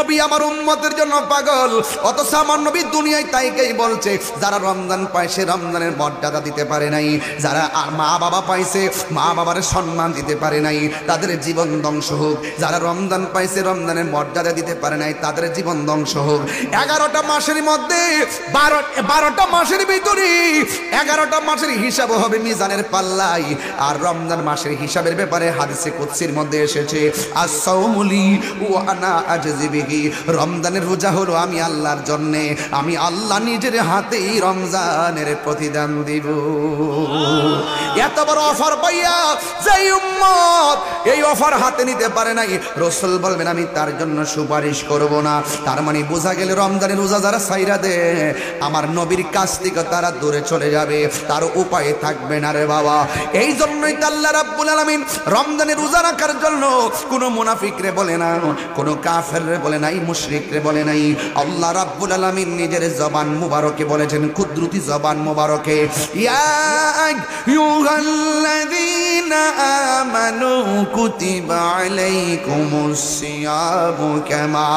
নবী আমার উম্মতের জন্য পাগল, অথচ আমার নবী দুনিয়ায় তাইকেই বলছে যারা রমজান পায় সে রমজানের মর্যাদা দিতে পারে নাই, যারা মা বাবা পাইছে মা বাবার সম্মান দিতে পারে নাই তাদের জীবন ধ্বংস হোক, যারা রমজান পাইছে রমজানের মর্যাদা দিতে পারে নাই তাদের জীবন ধ্বংস হোক। 11টা মাসের মধ্যে 12টা মাসের ভিতরে 11টা মাসের হিসাব হবে মিজানের পাল্লাই। আর রমজান মাসের হিসাবের ব্যাপারে হাদিসে কুদসির মধ্যে এসেছে আস-সাওমুলি ওয়া আনা আজজি বিহি, রমজানের রোজা হলো আমি আল্লাহর জন্য, আমি আল্লাহ নিজের হাতেই রমজানের প্রতিদান দিব। এত বড় অফার পাইয়া যেই উম্মত এই অফার হাতে নিতে পারে নাই, রাসূল বলবেন আমি তার জন্য সুপারিশ করব না। তার মানে বোঝা গেল রমজানের রোজা যারা ছাইরা দে আমার নবীর কাছ থেকে তারা দূরে চলে যাবে, তার উপায় থাকবে না রে বাবা। এই জন্যই তো আল্লাহ রাব্বুল আলামিন রমজানের রোজা রাখার জন্য কোনো মুনাফিকরে বলে না, কোনো কাফেররে বলে নাই, মুশরিকরে বলে নাই। আল্লাহ রাব্বুল আলামিন নিজের জবান মুবারকে বলেছেন, কুদরতি জবান মুবারকে, ইয়া আইয়ুহাল্লাযীনা আমানু কুতিবা আলাইকুমুস সিয়ামু কামা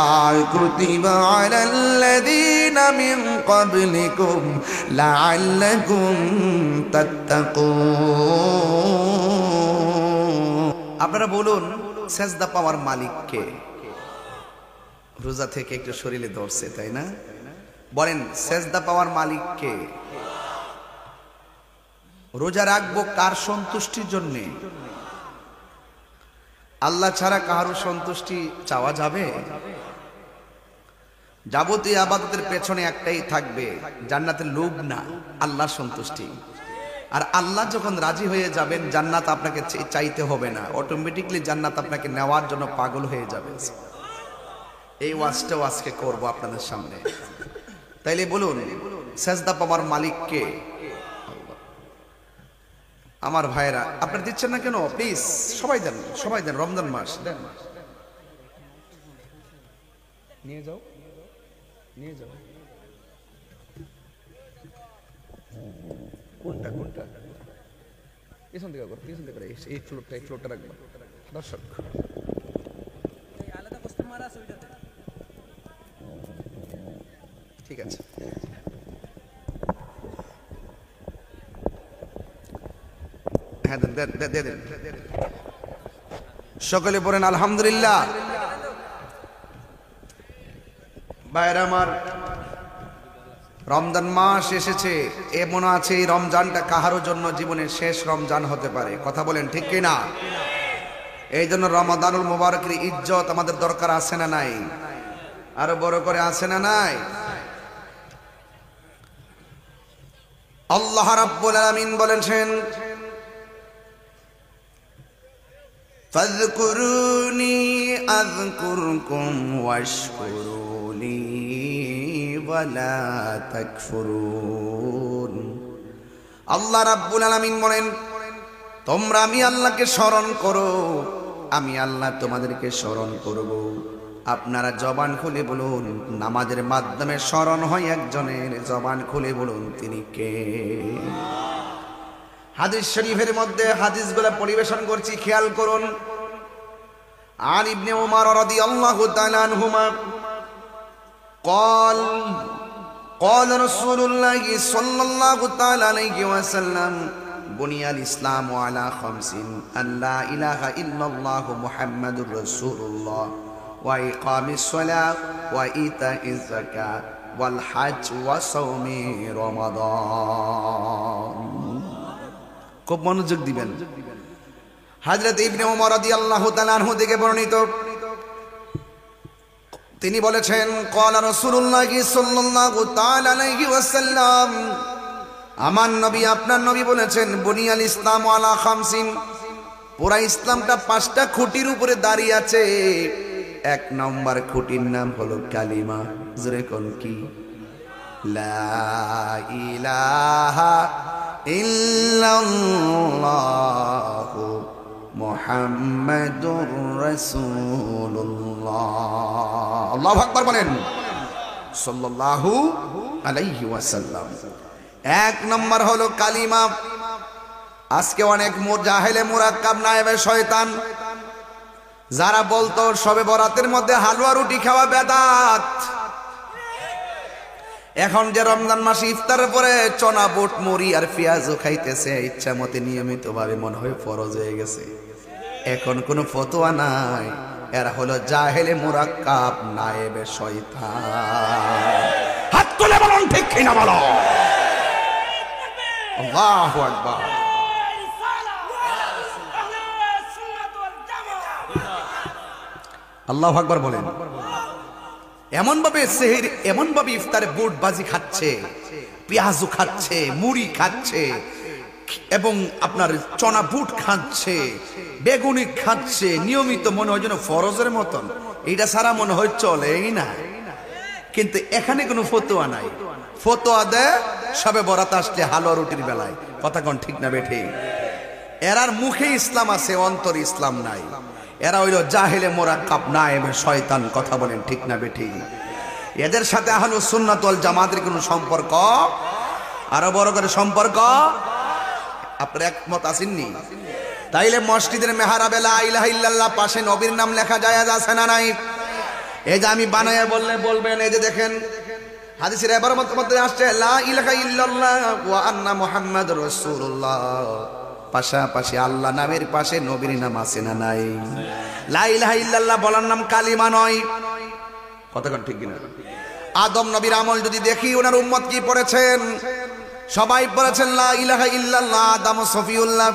কুতিবা আলাল্লাযীনা মিন ক্বাবলিকুম লাআল্লাকুম তাত্তাকুন। আপনারা বলুন সেজদা পাওয়ার মালিক কে? রোজা থেকে একটু শরীরে ধরছে তাই না? বলেন সেজদা পাওয়ার মালিক কে? রোজা রাখবো কার সন্তুষ্টির জন্য? আল্লাহ ছাড়া কারো সন্তুষ্টি চাওয়া যাবে? যাবতীয় ইবাদতের পেছনে একটাই থাকবে, জান্নাতের লোভ না, আল্লাহর সন্তুষ্টি। আর আল্লাহ যখন রাজি হয়ে যাবেন জান্নাত আপনাকে চাইতে হবে না, অটোমেটিকলি জান্নাত আপনাকে নেওয়ার জন্য পাগল হয়ে যাবে। এই ওয়াজটাও আজকে করবো আপনাদের সামনে। তাইলে বলুন সেজদা পাওয়ার মালিক কে? আমার ভাইরা আপনারা দিচ্ছেন না কেন? প্লিজ সবাই দেন, সবাই দেন, রমজান মাস দেন, নিয়ে যাও, নিয়ে যাও। কোনটা কোনটা? পিছন দিকে করো, পিছন দিকে করো, এই ফ্লোরটা রাখবো। দর্শক ঠিক আছে, হ্যাঁ দেন দেন দেন। সকলে পড়েন আলহামদুলিল্লাহ। ভাইরা আমার, রমজান মাস এসেছে, এমন আছে এই রমজানটা কাহারো জন্য জীবনের শেষ রমজান হতে পারে। কথা বলেন ঠিক কিনা? এই জন্য রমাদানুল মুবারকের ইজ্জত আমাদের দরকার আছে না নাই? আরো বড় করে আছে না নাই? আল্লাহ রাব্বুল আলামিন বলেছেন, ফাযকুরুনি আযকুরকুম ওয়াশকুরুনি ওয়ালা তাকফুরুন। আল্লাহ রাব্বুল আলামিন বলেন, তোমরা আমি আল্লাহকে স্মরণ করো, আমি আল্লাহ তোমাদেরকে স্মরণ করব। আপনারা জবান খুলে বলুন, নামাজের মাধ্যমে স্মরণ হয় একজনের, জবান খুলে বলুন তিনি কে? হাদিস শরীফের মধ্যে হাদিসগুলো পরিবেশন করছি, খেয়াল করুন। আন ইবনে উমর রাদিয়াল্লাহু তাআলা আনহুমা قال قال رسول الله صلى الله تعالى عليه وسلم بني الإسلام على خمس: أن لا إله إلا الله محمد رسول الله وإقام الصلاة وإيتاء الزكاة والحج وصوم رمضان. খুব মনোযোগ দিবেন। হযরত ইবনে উমর রাদিয়াল্লাহু তাআলা আনহু থেকে বর্ণিত, তিনি বলেছেন, ক্বালা রাসূলুল্লাহ সাল্লাল্লাহু তাআলা আলাইহি ওয়াসাল্লাম, আমার নবী আপনার নবী বলেছেন, বুনিয়াল ইসলাম আলা খামসিন, পুরা ইসলামটা 5টা খুঁটির উপরে দাঁড়িয়ে আছে। 1 নম্বর খুঁটির নাম হলো কালিমা। জোরে কোন কি? লা ইলাহা ইল্লাল্লাহু মুহাম্মাদুর রাসূলুল্লাহ। আল্লাহু আকবার বলেন, সাল্লাল্লাহু আলাইহি ওয়াসাল্লাম। 1 নম্বর হলো কালিমা। আজকে অনেক জাহেলে মুরাক্কাব নায়েবে শয়তান যারা বলতো শবে বরাতের মধ্যে হালুয়া রুটি খাওয়া বেদাত, এখন যে রমজান মাসে ইফতারের পরে চনা বুট মুড়ি আর পেঁয়াজও খাইতেছে ইচ্ছা মতে নিয়মিত ভাবে, মনে হয় ফরজ হয়ে গেছে। এখন কোনো ফতোয়া নাই, এরা হলো জাহেলে মুরাক্কাব নায়েবে শয়তান। হাত তুলে বলুন ঠিক কিনা বলো। আল্লাহু আকবার। আল্লাহু আকবার বলেন। এমন ভাবে সেহরি, এমন ভাবে ইফতারে বুট বাজি খাচ্ছে, পেঁয়াজও খাচ্ছে, মুড়ি খাচ্ছে, এবং আপনার চনা বুট খাচ্ছে, বেগুনি খাচ্ছে, নিয়মিত মনে হয় যেন ফরজের মতন। এইটা সারা মনে হয় চলেই না। কিন্তু এখানে কোনো ফতোয়া নাই। ফতোয়া দেয় সবে বরাত আসলে হালুয়া রুটির বেলায়। কথা কোন ঠিক না বেঠে? এরার মুখে ইসলাম আছে, অন্তর ইসলাম নাই। এরা হইল জাহেলে মুরাক্কাব নায়েবে শয়তান। কথা বলেন ঠিক না বেঠে? এদের সাথে আহলুস সুন্নাত ওয়াল জামাতের কোনো সম্পর্ক, আরো বড় করে সম্পর্ক, আপনারা একমত আসেননি? তাইলে মসজিদের মেহরাবে লা ইলাহা ইল্লাল্লাহ পাশে নবীর নাম লেখা জায়েজ আছে না নাই? এই যে আমি বানায়া বললে বলবেন, এই যে দেখেন হাদিসের এবার মধ্যে আসছে লা ইলাহা ইল্লাল্লাহ ওয়া আন্না মুহাম্মাদুর রাসূলুল্লাহ, পাশাপাশি আল্লাহ নামের পাশে নবীর নাম আছে না নাই? লা ইলাহা ইল্লাল্লাহ বলার নাম কালিমা নয়। কতক্ষণ ঠিক কিনা? আদম নবীর আমল যদি দেখি, ওনার উম্মত কি পড়েছেন? সবাই পড়েছেন লা ইলাহা ইল্লাল্লাহ আদম সফিউল্লাহ।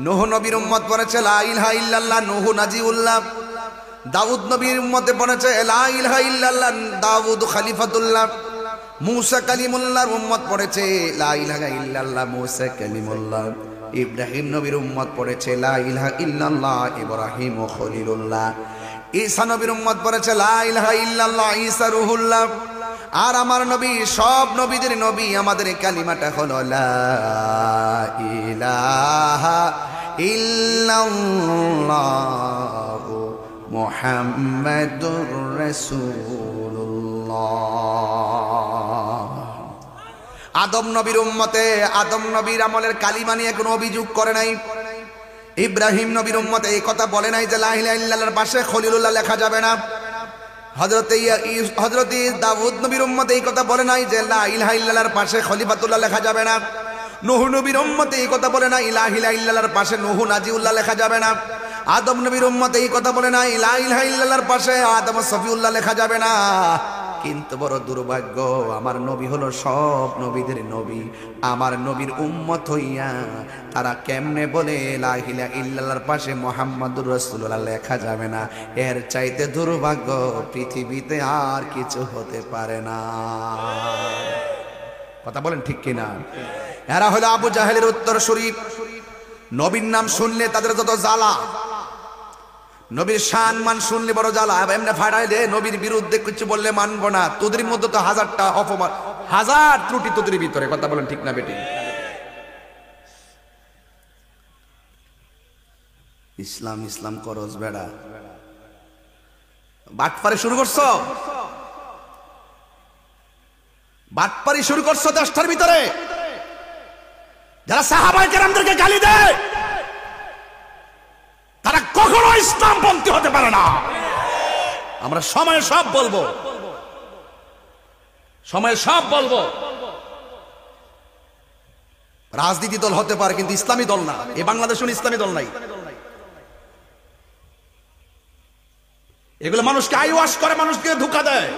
নূহ নবীর উম্মত পড়েছে লা ইলাহা ইল্লাল্লাহ নূহ নাজিউল্লাহ। দাউদ নবীর উম্মতে পড়েছে লা ইলাহা ইল্লাল্লাহ দাউদ খলিফাতুল্লাহ। মূসা কালিমুল্লাহর উম্মত পড়েছে লা ইলাহা ইল্লাল্লাহ মূসা কালিমুল্লাহ। ইব্রাহিম নবীর উম্মত পড়েছে লা ইলাহা ইল্লাল্লাহ ইব্রাহিম খলিলুল্লাহ। ঈসা নবীর উম্মত পড়েছে লা ইলাহা ইল্লাল্লাহ ঈসা রুহুল্লাহ। আর আমার নবী, সব নবীদের নবী, আমাদের কালিমাটা হলো লা ইলাহা ইল্লাল্লাহ মুহাম্মাদুর রাসূলুল্লাহ। আদম নবীর উম্মতে আদম নবীর আমলের কালিমা নিয়ে কোনো অভিযোগ করে নাই। ইব্রাহিম নবীর উম্মতে এই কথা বলে নাই যে লা ইলাহা ইল্লাল্লাহর পাশে খলিলুল্লাহ লেখা যাবে না। হযরত দাউদ নবীর উম্মতে এই কথা বলে নাই যে লা ইলাহা ইল্লাল্লাহর পাশে খলিফাতুল্লাহ লেখা যাবে না। নূহ নবীর উম্মতে এই কথা বলে নাই লা ইলাহা ইল্লাল্লাহর পাশে নূহ নাজিউল্লাহ লেখা যাবে না। আদম নবীর উম্মতে এই কথা বলে নাই লা ইলাহা ইল্লাল্লাহর পাশে আদম সফিউল্লাহ লেখা যাবে না। কিন্তু বড় দুর্ভাগ্য, আমার নবী হলো সব নবীদের নবী। আমার নবীর উম্মত হইয়া তারা কেমনে বলে লা ইলাহা ইল্লাল্লাহর পাশে মুহাম্মাদুর রাসূলুল্লাহ লেখা যাবে না? এর চাইতে দুর্ভাগ্য পৃথিবীতে আর কিছু হতে পারে না। কথা বলেন ঠিক কিনা? এরা হলো আবু জাহেলের উত্তরসূরি। নবীর নাম শুনলে তাদের যত জ্বালা, নবীর শান মান শুনলে বড় জ্বালা। এমনি ফাটাইলে নবীর বিরুদ্ধে কিছু বললে মানবো না। তোদের মধ্যে তো হাজারটা অপমান, হাজার ত্রুটি তোদের ভিতরে। কথা বলেন ঠিক না বেটি? ইসলাম ইসলাম করস বেড়া, বাটপারি শুরু করছো, বাটপারি শুরু করছো দেশটার ভিতরে। যারা সাহাবায়ে কেরামদেরকে গালি দেয় তারা কখনো ইসলামপন্থী হতে পারে না। আমরা সময়ে সব বলবো, সময়ে সব বলবো। রাজনীতি দল হতে পারে কিন্তু ইসলামী দল না। এই বাংলাদেশে ইসলামী দল নাই। এগুলো মানুষকে আই ওয়াশ করে, মানুষকে ধোঁকা দেয়।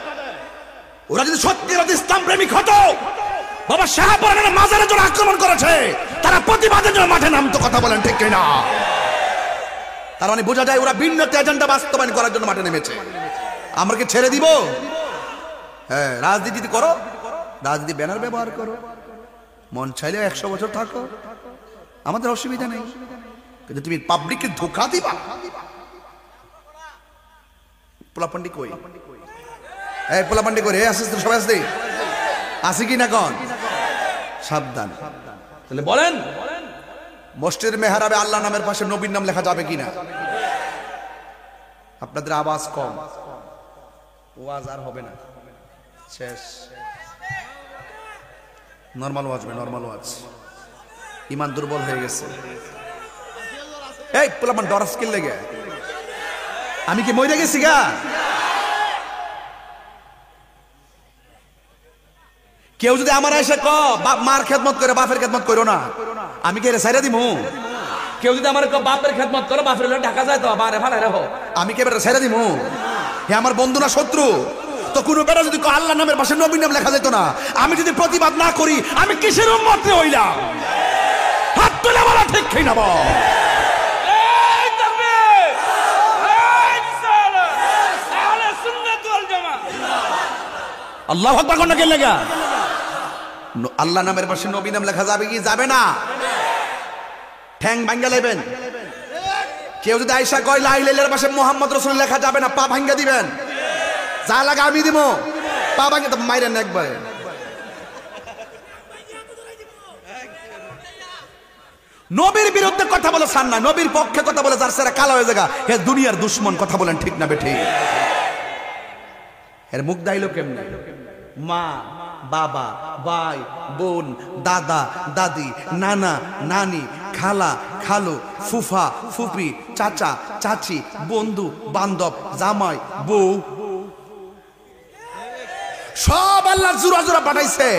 ওরা যদি সত্যি ইসলাম প্রেমিক হতো, বাবা শাহপুরানের মাজারে যারা আক্রমণ করেছে তারা প্রতিবাদের জন্য মাঠে নামতো। কথা বলেন ঠিক কিনা? তার মানে বোঝা যায় ওরা ভিন্ন এজেন্ডা বাস্তবায়ন করার জন্য মাঠে নেমেছে। আমরা কি ছেড়ে দিব? হ্যাঁ, রাজনীতি করো, রাজনীতি ব্যানার ব্যবহার করো, মন চাইলে 100 বছর থাকো, আমাদের অসুবিধা নেই। কিন্তু তুমি পাবলিককে ধোঁকা দিবা। পোলাপান্ডি কই? এই পোলাপান্ডি কই? আসিস তো, সবাই আসছে, আসি কি না? কোন সাবধান। তাহলে বলেন, মসজিদের মেহরাবে আল্লাহ নামের পাশে নবীর নাম লেখা যাবে কিনা? আপনাদের আওয়াজ কম, ওয়াজ আর হবে না, শেষ। নরমাল ওয়াজ, নরমাল ওয়াজ। ইমান দুর্বল হয়ে গেছে। এই পোলাপান ডরাস কিল লেগে আমি কি মরে গেছি গা? কেউ যদি আমার এসে মার খেদমত করে বাপের খেদমত করো না, আমি কে রে সাইরা দিমু? কেউ যদি আমার বাপের খেদমত করে বাপের ঢাকা যায় তো বারে ফাড়াই রাখো, আমি কে বেটা সাইরা দিমু? হে আমার বন্ধু না শত্রু? তো কোন বেটা যদি আল্লাহ নামের পাশে নবীর নাম লেখা যেত না, আমি যদি প্রতিবাদ না করি, আমি কিসের উম্মত হইলাম? হাত তুলে বলা ঠিক কি না বল? আল্লাহু আকবার কোন কে লেখা? আল্লাহ নামের পাশে নবী নাম লেখা যাবে কি যাবে না? ঠ্যাং ভাঙ্গা লেবেন। কেউ যদি আয়েশা কয় লা ইলাহা ইল্লাল্লাহর পাশে মুহাম্মদ রাসূল লেখা যাবে না, পা ভাঙ্গা দিবেন। যা লাগা আমি দিব, পা ভাঙ্গা তো মাইরেন একবারে। নবীর বিরুদ্ধে কথা বলে সান না, নবীর পক্ষে কথা বলে যার সেরা কালো হয়ে জায়গা, হে দুনিয়ার দুশ্মন। কথা বলেন ঠিক না বেঠিক? এর মুখ দাইলো কেমনে? মা, বাবা, ভাই, বোন, দাদা, দাদি, নানা, নানি, খালা, খালু, ফুফা, ফুপি, চাচা, চাচি, বন্ধু, বান্ধব, জামাই, বউ, সব আল্লাহ জোড়া জোড়া পাঠাইছে।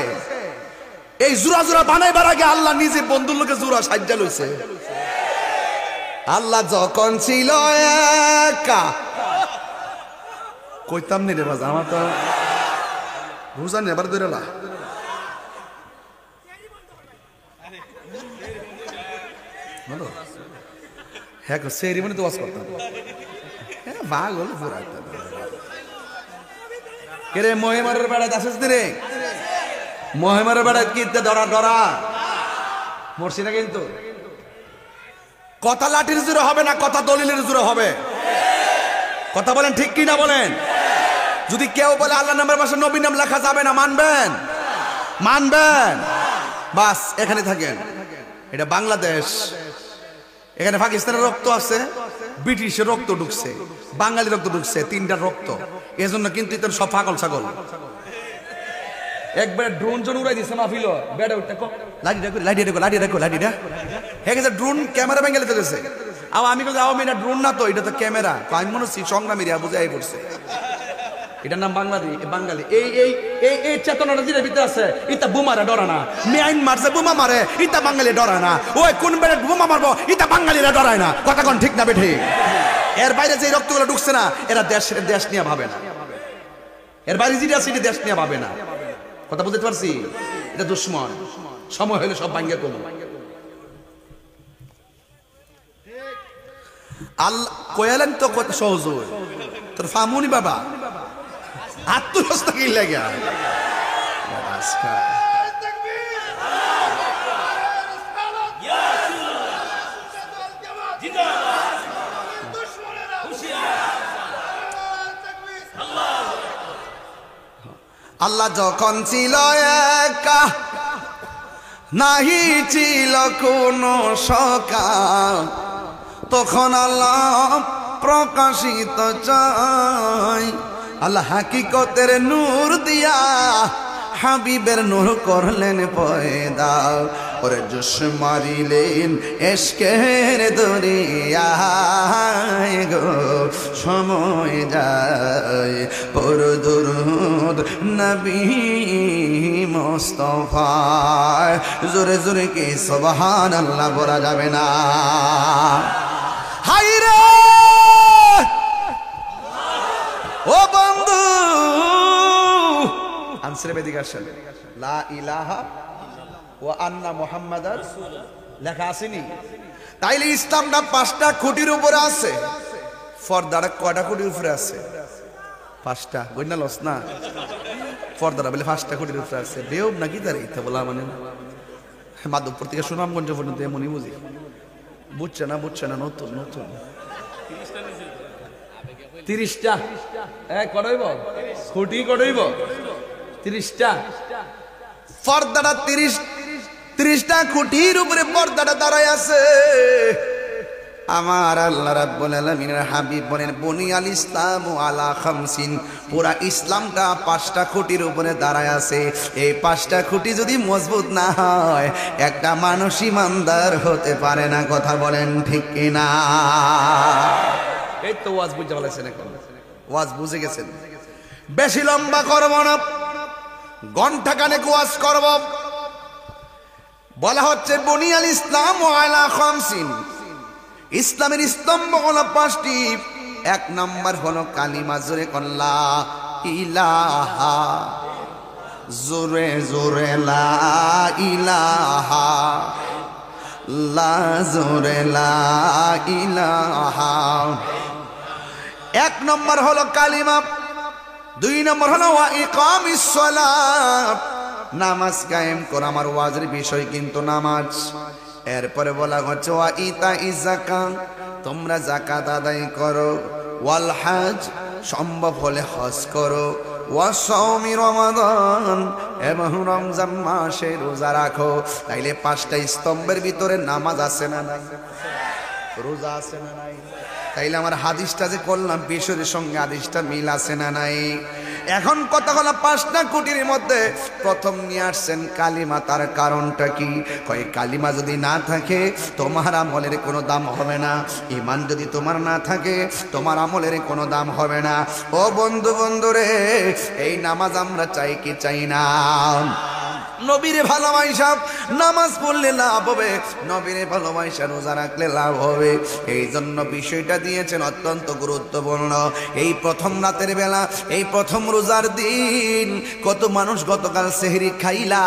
এই জোড়া জোড়া বানাইবার আগে আল্লাহ নিজে বন্ধুর লোকে জোড়া সাজ্জা লইছে। আল্লাহ যখন ছিল একা, কইতাম নি রে বাজা, আমার তো বুঝান এবার ধরেলা। হ্যাঁ সেরি মানে তো ওয়াজ করতাম। হ্যাঁ ভাগ হল পুরা কে রে মহিমারের বেড়ায় আসিস রে? মহিমারের বেড়ায় কি ডরা ডরা মরছি না কিন্তু। কথা লাঠির জোরে হবে না, কথা দলিলের জোরে হবে। কথা বলেন ঠিক কি না বলেন? যদি কেউ বলে আল্লাহ নামের পাশে নবী নাম লেখা যাবে না, মানবেন? মানবেন? বাস এখানে থাকেন। এটা বাংলাদেশ, এখানে পাকিস্তানের রক্ত আছে, ব্রিটিশের রক্ত ঢুকছে, বাঙালি রক্ত ঢুকছে, তিনটার রক্ত। এজন্য কিন্তু ইতার সব পাগল ছাগল। একবারে ড্রোন জন উড়াই দিছে মাহফিল, বেড়ে উঠতে লাঠি হয়ে গেছে ড্রোন, ক্যামেরা ভেঙে ফেলেছে। আমি বলছি আওয়ামী না, ড্রোন না তো, এটা তো ক্যামেরা। আমি মনে হচ্ছি সংগ্রামী বুঝাই পড়ছে। এটার নাম বাঙালি। এই চেতনাটা যেটা ভিতরে আছে, ইতা বোমারা ডরা না। মেয়াইন মারছে বোমা মারে, ইতা বাঙালি ডরায় না। ওই কোন বেড়ে বোমা মারবো, ইতা বাঙালিরা ডরায় না। কথা কোন ঠিক না বেঠি? এর বাইরে যে রক্তগুলো ঢুকছে না, এরা দেশ নিয়ে ভাবে না। এর বাইরে যেটা আছে, দেশ নিয়ে ভাবে না। কথা বুঝতে পারছি? এটা দুশ্মন। সময় হলে সব ভাঙ্গে তোলো। আল্লাহ কয়ালেন তো কত সহজ তোর ফামুনি বাবা আত্মহস্ত কি লাগে। আল্লাহ যখন ছিল একা, নাহি ছিল কোনো সকা, তখন আল্লাহ প্রকাশিত চাই। আল্লাহ হাকিকতের নূর দিয়া হাবিবের নূর করলেন পয়দা। ওরে জোশ মারিলেন এশকের দরিয়ায় গো, সময় যায় পর দুরুদ নবী মুস্তাফায়। জোরে জোরে কি সুবহানাল্লাহ বলা যাবে না? হায়রে ও বন্ধু, আনসারে বেদিক আসেন। লা ইলাহা ওয়া আন্না মুহাম্মাদার লেখা আসেনি? তাইলে ইসলামটা 5টা খুঁটির উপরে আছে। ফর্দাটা কয়টা খুঁটির উপরে আছে? 5টা। গইনা লস না? ফর্দাটা বলে 5টা খুঁটির উপরে আছে। বেউব নাকি তার ইচ্ছা বলা মানে মাধবপুর থেকে সুনামগঞ্জ পর্যন্ত এমনই বুঝি। বুঝছে না নতুন 30টা করাইব খুঁটি করাইব 30টা পর্দাটা 30টা খুঁটির উপরে পর্দাটা দাঁড়ায় আছে। আমার আল্লাহ রাব্বুল আলামিনের হাবিব বলেন বুনিয়াল ইসলামু আলা খামসিন, পুরা ইসলামটা 5টা খুঁটির উপরে দাঁড়ায় আছে। এই 5টা খুঁটি যদি মজবুত না হয়, একটা মানুষ ইমানদার হতে পারে না। কথা বলেন ঠিক কিনা? এই তো ওয়াজ বুঝে বলেছেন, এখন ওয়াজ বুঝে গেছেন। বেশি লম্বা করব না, ঘন্টা কানেক ওয়াজ করব। বলা হচ্ছে বুনিয়াল ইসলাম আলা খামসিন, ইসলামের স্তম্ভ হলো 5টি। 1 নাম্বার হলো কালিমা, জোরে লা ইলাহা, জোরে জোরে লা ইলাহা, লা জোরে লা ইলাহা। 1 নম্বর হলো কালিমা। 2 নম্বর হলো ওয়া ইকামিস সালাত, নামাজ কায়েম করা। আমার ওয়াজের বিষয় কিন্তু নামাজ। এরপরে বলা হচ্ছে ওয়া ইতাইজ যাকাত, তোমরা যাকাত আদায় করো। ওয়াল হজ, সম্ভব হলে হজ করো। ওয়া সাওমি রমাদান, এবং রমজান মাসে রোজা রাখো। তাইলে 5টা স্তম্ভের ভিতরে নামাজ আছে না নাই? রোজা আছে না নাই? তাইলে আমার হাদিসটা যে করলাম বিষয়ের সঙ্গে হাদিসটা মিল আছে না নাই? এখন কথা হলো 5টা কুটির মধ্যে প্রথম নিয়ে আসছেন কালিমা। তার কারণটা কি? কয় কালিমা যদি না থাকে তোমার আমলের কোনো দাম হবে না। ঈমান যদি তোমার না থাকে তোমার আমলের কোনো দাম হবে না। ও বন্ধু বন্ধুরে, এই নামাজ আমরা চাই কি চাই না? নবীর ভালোবাসা নামাজ পড়লে লাভ হবে, নবীর ভালোবাসা রোজা রাখলে লাভ হবে। এই জন্য বিষয়টা দিয়েছেন অত্যন্ত গুরুত্বপূর্ণ। এই প্রথম রাতের বেলা, এই প্রথম রোজার দিন কত মানুষ গতকাল সেহরি খাইলা।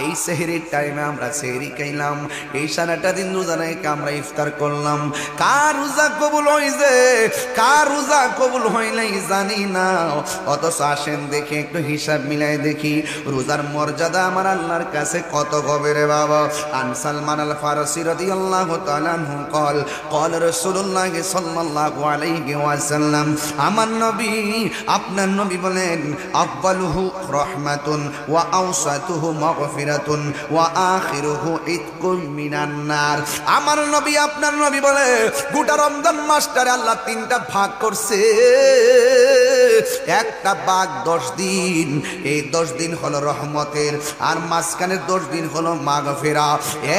এই সেহরির টাইমে আমরা সেহরি খাইলাম, এই সারাটা দিন রোজা রেখে আমরা ইফতার করলাম। কার রোজা কবুল হইছে, কার রোজা কবুল হয় নাই জানি না। অথচ আসেন দেখি একটু হিসাব মিলাই দেখি রোজার মর্যাদা আমার আল্লাহর কাছে কত হবে রে বাবা। আন সালমান আল ফারসি রাদিয়াল্লাহু তাআলা আনহু قال قال রাসূলুল্লাহ সাল্লাল্লাহু আলাইহি ওয়াসাল্লাম, আমার নবী আপনার নবী বলেন আফদালুহু রাহমাতুন ওয়া আওসাতুহু মাগফিরাতুন ওয়া আখিরুহু ইতকুম মিনান নার। আমার নবী আপনার নবী বলে গোটা রমজান মাসটারে আল্লাহ 3টা ভাগ করছে। একটা ভাগ 10 দিন, এই 10 দিন হলো রহমতের, আর মাঝখানে 10 দিন হলো মাগফিরা,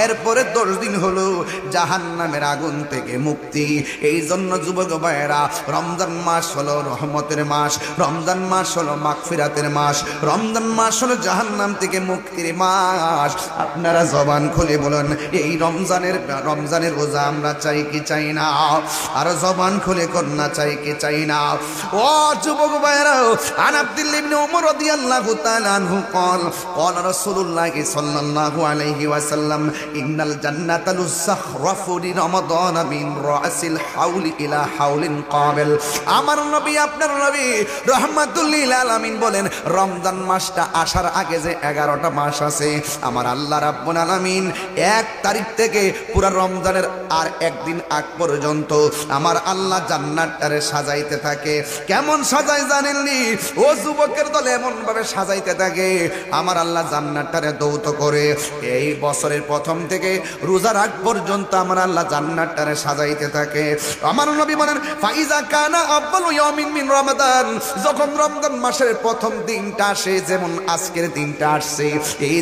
এরপরে 10 দিন হলো জাহান্নামের আগুন থেকে মুক্তি। এই জন্য যুবক ভাইয়েরা, রমজান মাস হলো রহমতের মাস, রমজান মাস হলো মাগফিরাতের মাস, রমজান মাস হলো জাহান্নাম থেকে মুক্তির মাস। আপনারা জবান খুলে বলেন এই রমজানের রোজা আমরা চাই কি চাই না? আর জবান খুলে কন্যা চাই কি চাই না? ও যুবক ভাইয়েরা, আন আব্দুল্লাহ ইবনে উমর রাদিয়াল্লাহু তাআলা আনহু قال قال رسول الله صلى الله عليه وسلم ان الجنه للزخرف لرمضان من راس الحول الى حول قابل। আমার নবী আপনার নবী রাহমাতুল লিল আলামিন বলেন রমজান মাসটা আসার আগে যে 11টা মাস আছে, আমার আল্লাহ রাব্বুল আলামিন 1 তারিখ থেকে পুরো রমজানের আর একদিন আগ পর্যন্ত আমার আল্লাহ জান্নাতটারে সাজাইতে থাকে। কেমন সাজায় জানেননি? ও যুবকের দল এমন ভাবে সাজাইতে থাকে, আমার আল্লাহ জান্নাতটারে দৌত করে। এই বছরের প্রথম থেকে রোজার আগ পর্যন্ত আমার আল্লাহ জান্নাতটারে সাজাইতে থাকে। আমার নবী বলেন ফাইজা কানা আব্বালু ইয়ামিন মিন রমাদান, যখন রমজান মাসের প্রথম দিনটা আসে, যেমন আজকের দিনটা আসছে, এই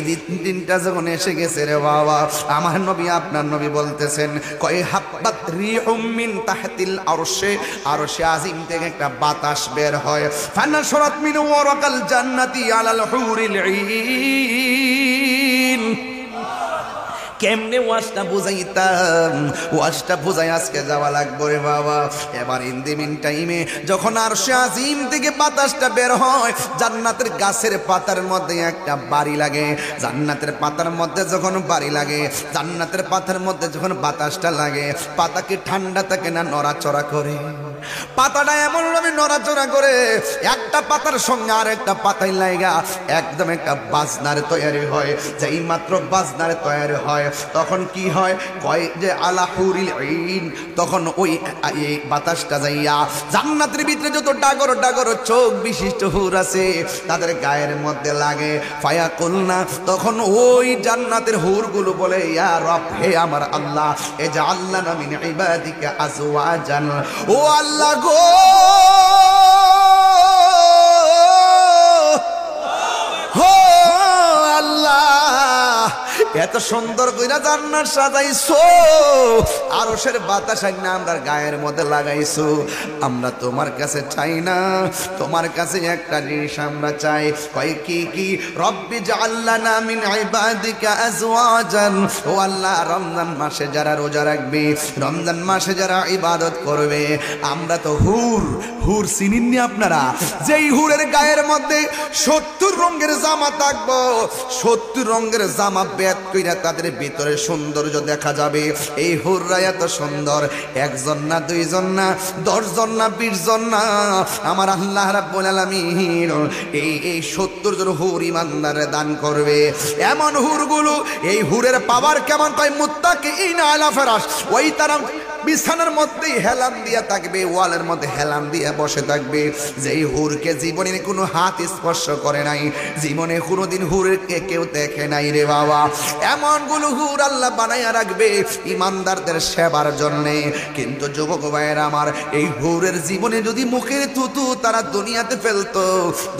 দিনটা যখন এসে গেছে রে বাবা, আমার নবী আপনার নবী বলতেছেন কয় হাব্বাত রিহুম মিন তাহতিল আরশে, আরশে আজিম থেকে একটা বাতাস বের হয়। ফানাশরাত মিন ওয়ারাকাল জান্নাতি আলাল হুরিল ঈন। কেমনে ওয়াজটা বুঝাইতাম, ওয়াজটা বুঝাই আজকে যাওয়া লাগবে রে বাবা। এবার ইন দি মিন টাইমে যখন আরশে আজিম থেকে বাতাসটা বের হয়, জান্নাতের গাছের পাতার মধ্যে একটা বাড়ি লাগে। জান্নাতের পাতার মধ্যে যখন বাড়ি লাগে, জান্নাতের পাতার মধ্যে যখন বাতাসটা লাগে, পাতা কি ঠান্ডা থাকে না নড়াচড়া করে? পাতাটা এমন ভাবে নড়াচড়া করে, একটা পাতার সঙ্গে আর একটা পাতায় লাগা একদম একটা বাজনার তৈরি হয়। যেই মাত্র বাজনার তৈরি হয়, তখন কি হয় কয় যে আলা হুরিল ঈন, তখন ওই বাতাসটা যাইয়া জান্নাতের ভিতরে যত ডাগর ডাগর চোখ বিশিষ্ট হুর আছে তাদের গায়ের মধ্যে লাগে। ফায়া কুলনা, তখন ওই জান্নাতের হুরগুলো বলে ইয়া রব, হে আমার আল্লাহ, এ যে আল্লাহ মিন ইবাদিকা আজওয়াজান, ও আল্লাহ গো, এত সুন্দর কইরা জান্নাত সাজাইছো, আরশের বাতাস না আমরা গায়ের মধ্যে লাগাইছো। আমরা তোমার কাছে চাই না, তোমার কাছে একটা জিনিস আমরা চাই। কয় কি কি? রব্বি জাআলনা মিন ইবাদিকা আজওয়াজান। ও আল্লাহ, রমজান মাসে যারা রোজা রাখবে, রমজান মাসে যারা ইবাদত করবে, আমরা তো হুর চিনিননি আপনারা? যেই হুরের গায়ের মধ্যে 70 রঙের জামা থাকবো, 70 রঙের জামা বেদ কইরা তাদের ভিতরে সৌন্দর্য দেখা যাবে। এই হুররা এত সুন্দর, একজন না, দুইজন না, 10 জন না, 20 জন না, আমার আল্লাহ রাব্বুল আলামিন এই 70 জন হুর ইমানদারে দান করবে। এমন হুরগুলো, এই হুরের পাওয়ার কেমন? কয় মুত্তাকিইনা আলা ফিরাশ, ওই তারা বিছানার মধ্যে হেলান দিয়া থাকবে, ওয়ালের মধ্যে হেলান দিয়া বসে থাকবে। যেই হুরকে জীবনে কোনো হাত স্পর্শ করে নাই, জীবনে কোনোদিন হুরকে কেউ দেখে নাই রে বাবা। এমনগুলো হুর আল্লাহ বানাইয়া রাখবে ইমানদারদের সেবার জন্যে। কিন্তু যুবক ভাইয়েরা আমার, এই হুরের জীবনে যদি মুখের থুতু তারা দুনিয়াতে ফেলতো,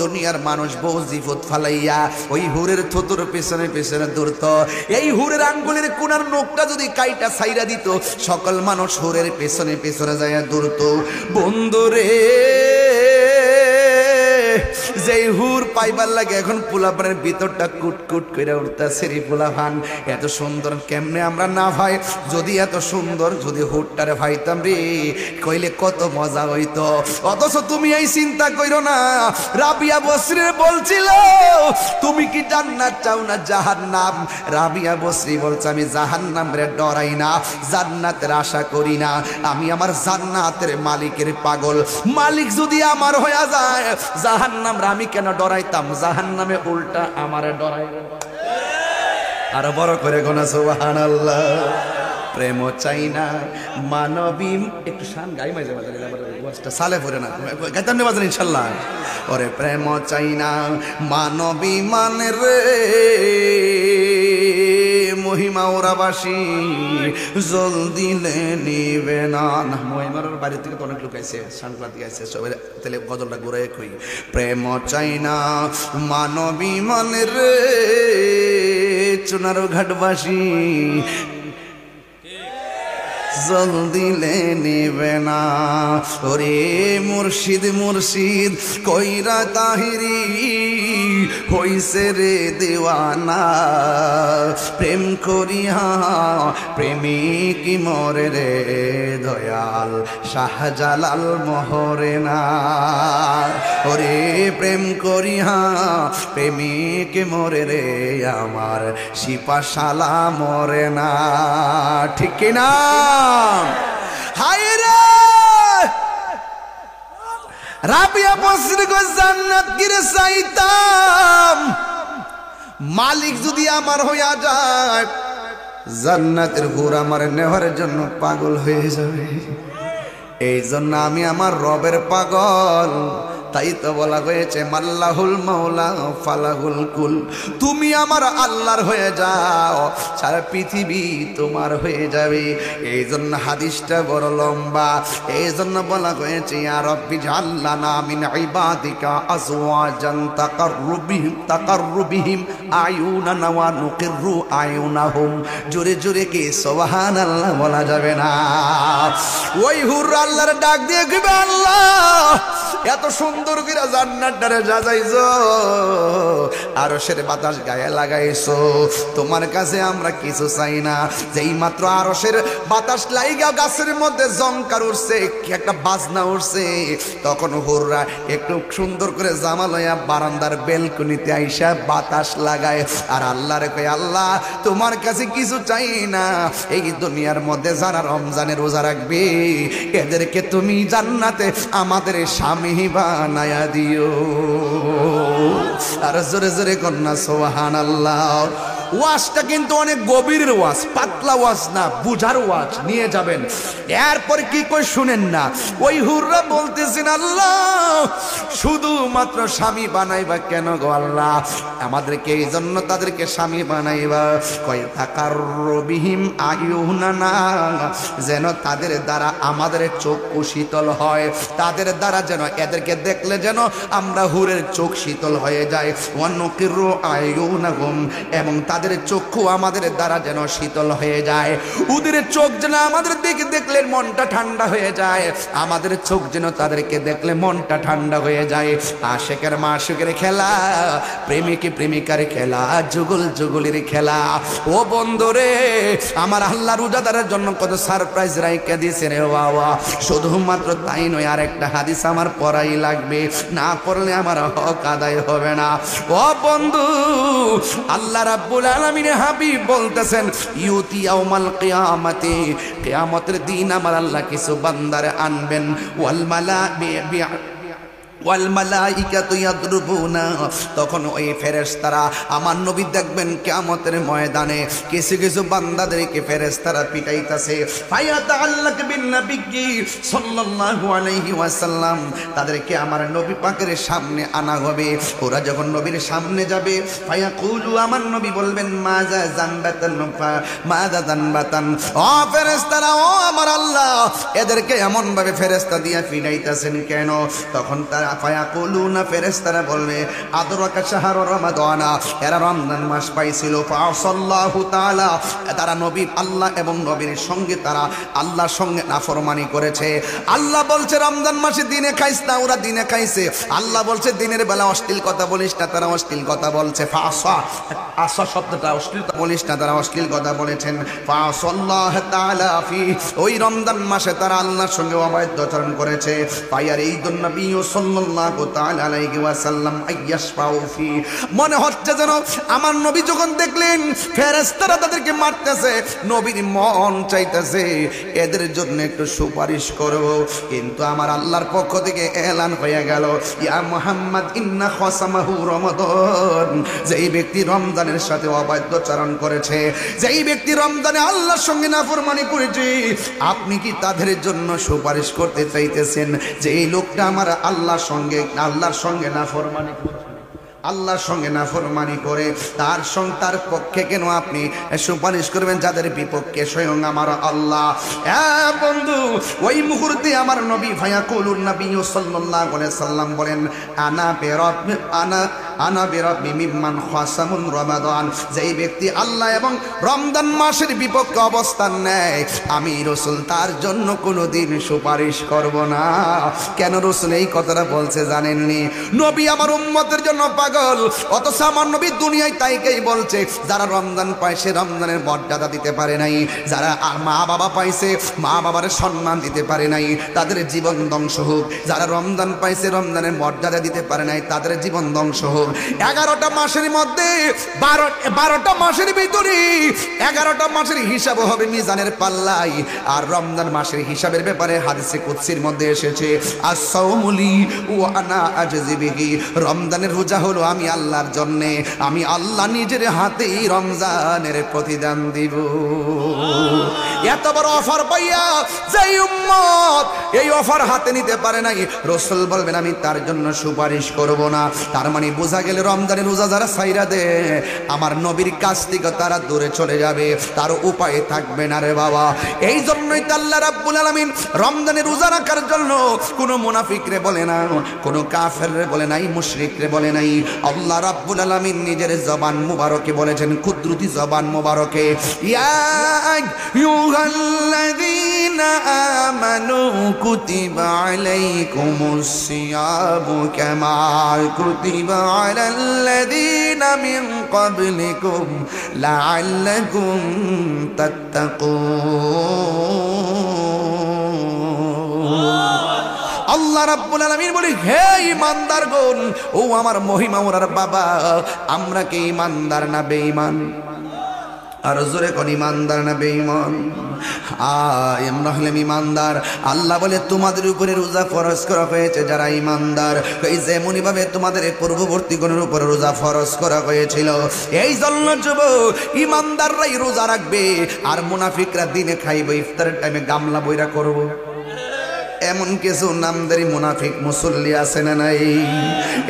দুনিয়ার মানুষ বউজিফত ফালাইয়া ওই হুরের থুতুর পেছনে পেছনে দৌড়ত। এই হুরের আঙ্গুলের কোনার নখটা যদি কাইটা ছাইরা দিত, সকল মানুষ হুরের পেছনে পেছনে যাইয়া দৌড়ত। বন্ধুরে, যে হুর পাইবার লাগে এখন পোলাপানের ভিতরটা কুটকুট করে উঠতেছে রে পোলাপান। এত সুন্দর কেমনে আমরা না ভাই? যদি এত সুন্দর যদি হুরটারে ভাইতাম রে, কইলে কত মজা হইতো। অথচ তুমি এই চিন্তা কইরো না। রাবিয়া বসরি বলছিল, তুমি কি জান্নাত চাও না জাহান্নাম? রাবিয়া বসরি বলছে, আমি জাহান্নামের ডরাই না, জান্নাতের আশা করি না। আমি আমার জান্নাতের মালিকের পাগল। মালিক যদি আমার হয়ে যায়, জাহান্নাম আমি কেন ডরাইতাম? জাহান্নামে উল্টা আমারে ডরাই। আরো বড় করে গোনা সুবহানাল্লাহ। প্রেম চাই না মানবী, একটু শান গাই মাঝে মাঝে ওয়াজটা সালে পড়ে না, গাইতাম না বাজান ইনশাআল্লাহ। ওরে প্রেম চাই না মানবী মানে রে, মহিমা ওরাবাসী জলদি নিবে না। মহিমার বাড়ি থেকে তো অনেক লোক আইছে, সানক্লাতি আইছে, সবাই তাহলে গজলটা ঘুরে কই। প্রেম চাই না মানবী মানে রে, চুনারো ঘাটবাসী জলদি নিবে না। ওরে মুর্শিদ মুর্শিদ কইরা তাহিরি হইছে রে দেওয়ানা, প্রেম করিয়া প্রেমিক মরে রে দয়াল শাহজালাল মহরে না। ওরে প্রেম করিয়া প্রেমিক মরে রে আমার সিপাশালা মরে না। ঠিক না? হায় রে রাবিয়া বসরি গো, জান্নাত কিরে চাইতাম, মালিক যদি আমার হইয়া যায়, জান্নাতের হুর আমার নেওয়ার জন্য পাগল হয়ে যাবে। এই জন্য আমি আমার রবের পাগল। তাই তো বলা হয়েছে মাল্লাহুল মাওলা ফালাহুল কুল, তুমি আমার আল্লাহর হয়ে যাও, সারা পৃথিবী তোমার হয়ে যাবে। এই জন্য হাদিসটা বড় লম্বা। এই জন্য বলা হয়েছে ইয়া রাব্বি জাআলনা মিন ইবাদিকা আজওয়াজান তাকাররুবিহিম আয়ুনানা ওয়া নুকিররু আয়ুনাহুম। জোরে জোরে কি সুবহানাল্লাহ বলা যাবে না? ওই হুর আল্লাহর ডাক দিয়ে কইবে, আল্লাহ এত সুন্দর করে জান্নাতটারে সাজাইছো, আরশের বাতাস গায়ে লাগাইছো, তোমার কাছে আমরা কিছু চাই না। যেই মাত্র আরশের বাতাস লাইগা গাছের মধ্যে জংকার উঠছে, একটা বাজনা উঠছে, তখন হুররা একটু সুন্দর করে জামা লইয়া বারান্দার বেলকনিতে আইসা বাতাস লাগায় আর আল্লাহরে কয়, আল্লাহ তোমার কাছে কিছু চাই না। এই দুনিয়ার মধ্যে যারা রমজানের রোজা রাখবে, এদেরকে তুমি জান্নাতে আমাদের স্বামী বানায়া দিও। আর জোরে জোরে কন্যা সুবহানাল্লাহ। ওয়াজটা কিন্তু অনেক গভীরের ওয়াজ, পাতলা ওয়াজ না, বুঝার ওয়াজ নিয়ে যাবেন। এরপর কি কই শুনেন না, ওই হুররা বলতেছেন, আল্লাহ শুধুমাত্র স্বামী বানাইবা কেন গো আল্লাহ? আমাদেরকে এই জন্য তাদেরকে স্বামী বানাইবা, কয় তাকাররুবিহিম আয়ুনানা, যেন তাদের দ্বারা আমাদের চক্ষু শীতল হয়, তাদের দ্বারা যেন এদেরকে দেখলে যেন আমরা হুরের চোখ শীতল হয়ে যায়। ওয়া নুকিররু আয়ুনাহুম, এবং তাদের চক্ষু আমাদের দ্বারা যেন শীতল হয়ে যায়, ওদের চোখ যেন আমাদের দিকে দেখলে মনটা ঠান্ডা হয়ে যায়, আমাদের চোখ যেন তাদেরকে দেখলে মনটা ঠান্ডা হয়ে যায়। আশিকের মাশিকের খেলা, প্রেমিক প্রেমিকার খেলা, যুগল যুগলের খেলা। ও বন্ধুরে, আমার আল্লাহ রোজাদারের জন্য কত সারপ্রাইজ রাইখা দিয়েছে রে বাবা। শুধুমাত্র তাই নয়, আরেকটা হাদিস আমার পড়াই লাগবে, না পড়লে আমার হক আদায় হবে না। ও বন্ধু, আল্লাহ রাব্বুল আলামিনের হাবিব বলতেছেন, ইউতি ইয়াউমাল কিয়ামতি, কিয়ামতের দিন আমার আল্লাহ কিছু বান্দারে আনবেন, ওয়াল মালাইকাতু ইয়াদরুবুনা, তখন ওই ফেরেশতারা আমার নবী দেখবেন কিয়ামতের ময়দানে কিছু কিছু বান্দাদেরকে ফেরেশতারা পিটাইতাছে। ফায়াতাআল্লাক বিন নবী সাল্লাল্লাহু আলাইহি ওয়াসাল্লাম, তাদেরকে আমার নবী পাকের সামনে আনা হবে। ওরা যখন নবীর সামনে যাবে, ফায়াকুলু, আমার নবী বলবেন, মাযা জানবাতান, মাযা জানবাতান, ও ফেরেশতারা, ও আমার আল্লাহ, এদেরকে এমন ভাবে ফেরেশতা দিয়া পিটাইতাছেন কেন? তখন তারা ফায়াকুলুনা, ফেরেশতারা বলবে, আদরাকা শাহরু রমাদানা, এরা রমজান মাস পাইছিল, ফাসাল্লাহু তাআলা, তারা নবী আল্লাহ এবং নবীর সঙ্গে তারা আল্লাহর সঙ্গে নাফরমানি করেছে। আল্লাহ বলছে রমজান মাসে দিনে খাইস না, ওরা দিনে খাইছে। আল্লাহ বলছে দিনের বেলা অশ্লীল কথা বলিস না, তারা অশ্লীল কথা বলছে। ফাসা, আসা শব্দটা অশ্লীল বলিস না, তারা অশ্লীল কথা বলেছেন। ফাসাল্লাহু তাআলা ফি, ওই রমজান মাসে তারা আল্লাহর সঙ্গে অবাধ্য আচরণ করেছে। পায়ার এই জন্য নবী সাল্লাল্লাহু তাআলা আলাইহি ওয়াসাল্লাম আইয়াশফাউ ফি, মনে হচ্ছে যেন আমার নবী যখন দেখলেন ফেরেশতারা তাদেরকে মারতেছে, নবীর মন চাইতেছে এদের জন্য একটু সুপারিশ করব। কিন্তু আমার আল্লাহর পক্ষ থেকে এলান হয়ে গেল, ইয়া মুহাম্মদ ইন্না খাসামাহু রমাদান, যেই ব্যক্তি রমজানের সাথে অবাধ্যচারণ করেছে, যেই ব্যক্তি রমজানে আল্লাহর সঙ্গে নাফরমানি করেছে, আপনি কি তাদের জন্য সুপারিশ করতে চাইতেছেন যে এই লোকটা আমার আল্লাহর সঙ্গে নাফরমানি করে, আল্লাহর সঙ্গে নাফরমানি করে, তার পক্ষে কেন আপনি সুপারিশ করবেন যাদের বিপক্ষে স্বয়ং আমার আল্লাহ? হ্যাঁ বন্ধু, ওই মুহূর্তে আমার নবী ফায়াকুলুন নবী সাল্লাল্লাহু আলাইহি সাল্লাম বলেন, আনা বিরাব্বি মিম্মান খাসামুন রমাদান, যেই ব্যক্তি আল্লাহ এবং রমজান মাসের বিপক্ষে অবস্থান নেয়, আমি রাসূল তার জন্য কোনোদিন সুপারিশ করব না। কেন রাসূল এই কথাটা বলছে জানেননি? নবী আমার উম্মতের জন্য পাগল, অথচ আমার নবী দুনিয়ায় তাইকেই বলছে, যারা রমজান পায় সে রমজানের মর্যাদা দিতে পারে নাই, যারা মা বাবা পাইছে মা বাবার সম্মান দিতে পারে নাই, তাদের জীবন ধ্বংস হোক। যারা রমজান পাইছে রমজানের মর্যাদা দিতে পারে নাই, তাদের জীবন ধ্বংস হোক। 11টা মাসের মধ্যে 12টা মাসের ভিতরে 11টা মাসের হিসাব হবে মিজানের পাল্লাই। আর রমজান মাসের হিসাবের ব্যাপারে হাদিসে কুদসির মধ্যে এসেছে, আস-সাওমুলি ওয়া আনা আজজি বিহি, রমজানের রোজা হলো আমি আল্লাহর জন্য, আমি আল্লাহ নিজের হাতেই রমজানের প্রতিদান দিব। এত বড় অফার পাইয়া যেই উম্মত এই অফার হাতে নিতে পারে নাই, রাসূল বলবেন আমি তার জন্য সুপারিশ করব না। তার মানে বোঝা গেল রমজানের রোজা যারা ছাইরা দে, আমার নবীর কাছ থেকে তারা দূরে চলে যাবে, তার উপায় থাকবে না রে বাবা। এই জন্যই তো আল্লাহ রাব্বুল আলামিন রমজানের রোজা রাখার জন্য কোনো মুনাফিকরে বলে না, কোনো কাফেররে বলে নাই, মুশরিকরে বলে নাই। আল্লাহ রাব্বুল আলামিন নিজের জবান মুবারকে বলেছেন, কুদরতি জবান মুবারকে, ইয়া আইয়ুহাল্লাযীনা আমানু কুতিবা আলাইকুমুস সিয়ামু কামা কুতিবা আলাল্লাযীনা মিন ক্বাবলিকুম লাআল্লাকুম তাত্তাকুন। আল্লাহ রাব্বুল আলামিন বলে, হে ঈমানদারগণ, ও আমার মহিমা ওরার বাবা, আমরা কি ঈমানদার না বেঈমান? আর জোরে কোন ঈমানদার না বেঈমান? আমরা হলাম ঈমানদার। আল্লাহ বলে তোমাদের উপরে রোজা ফরজ করা হয়েছে যারা ঈমানদার, এই যেমনই ভাবে তোমাদের পূর্ববর্তী গণের উপরে রোজা ফরজ করা হয়েছিল। এই জন্য যুবক ঈমানদাররাই রোজা রাখবে, আর মুনাফিকরা দিনে খাইবে, ইফতারের টাইমে গামলা বইরা করবো। এমন কিছু নামদারি মুনাফিক মুসল্লি আছে না নাই?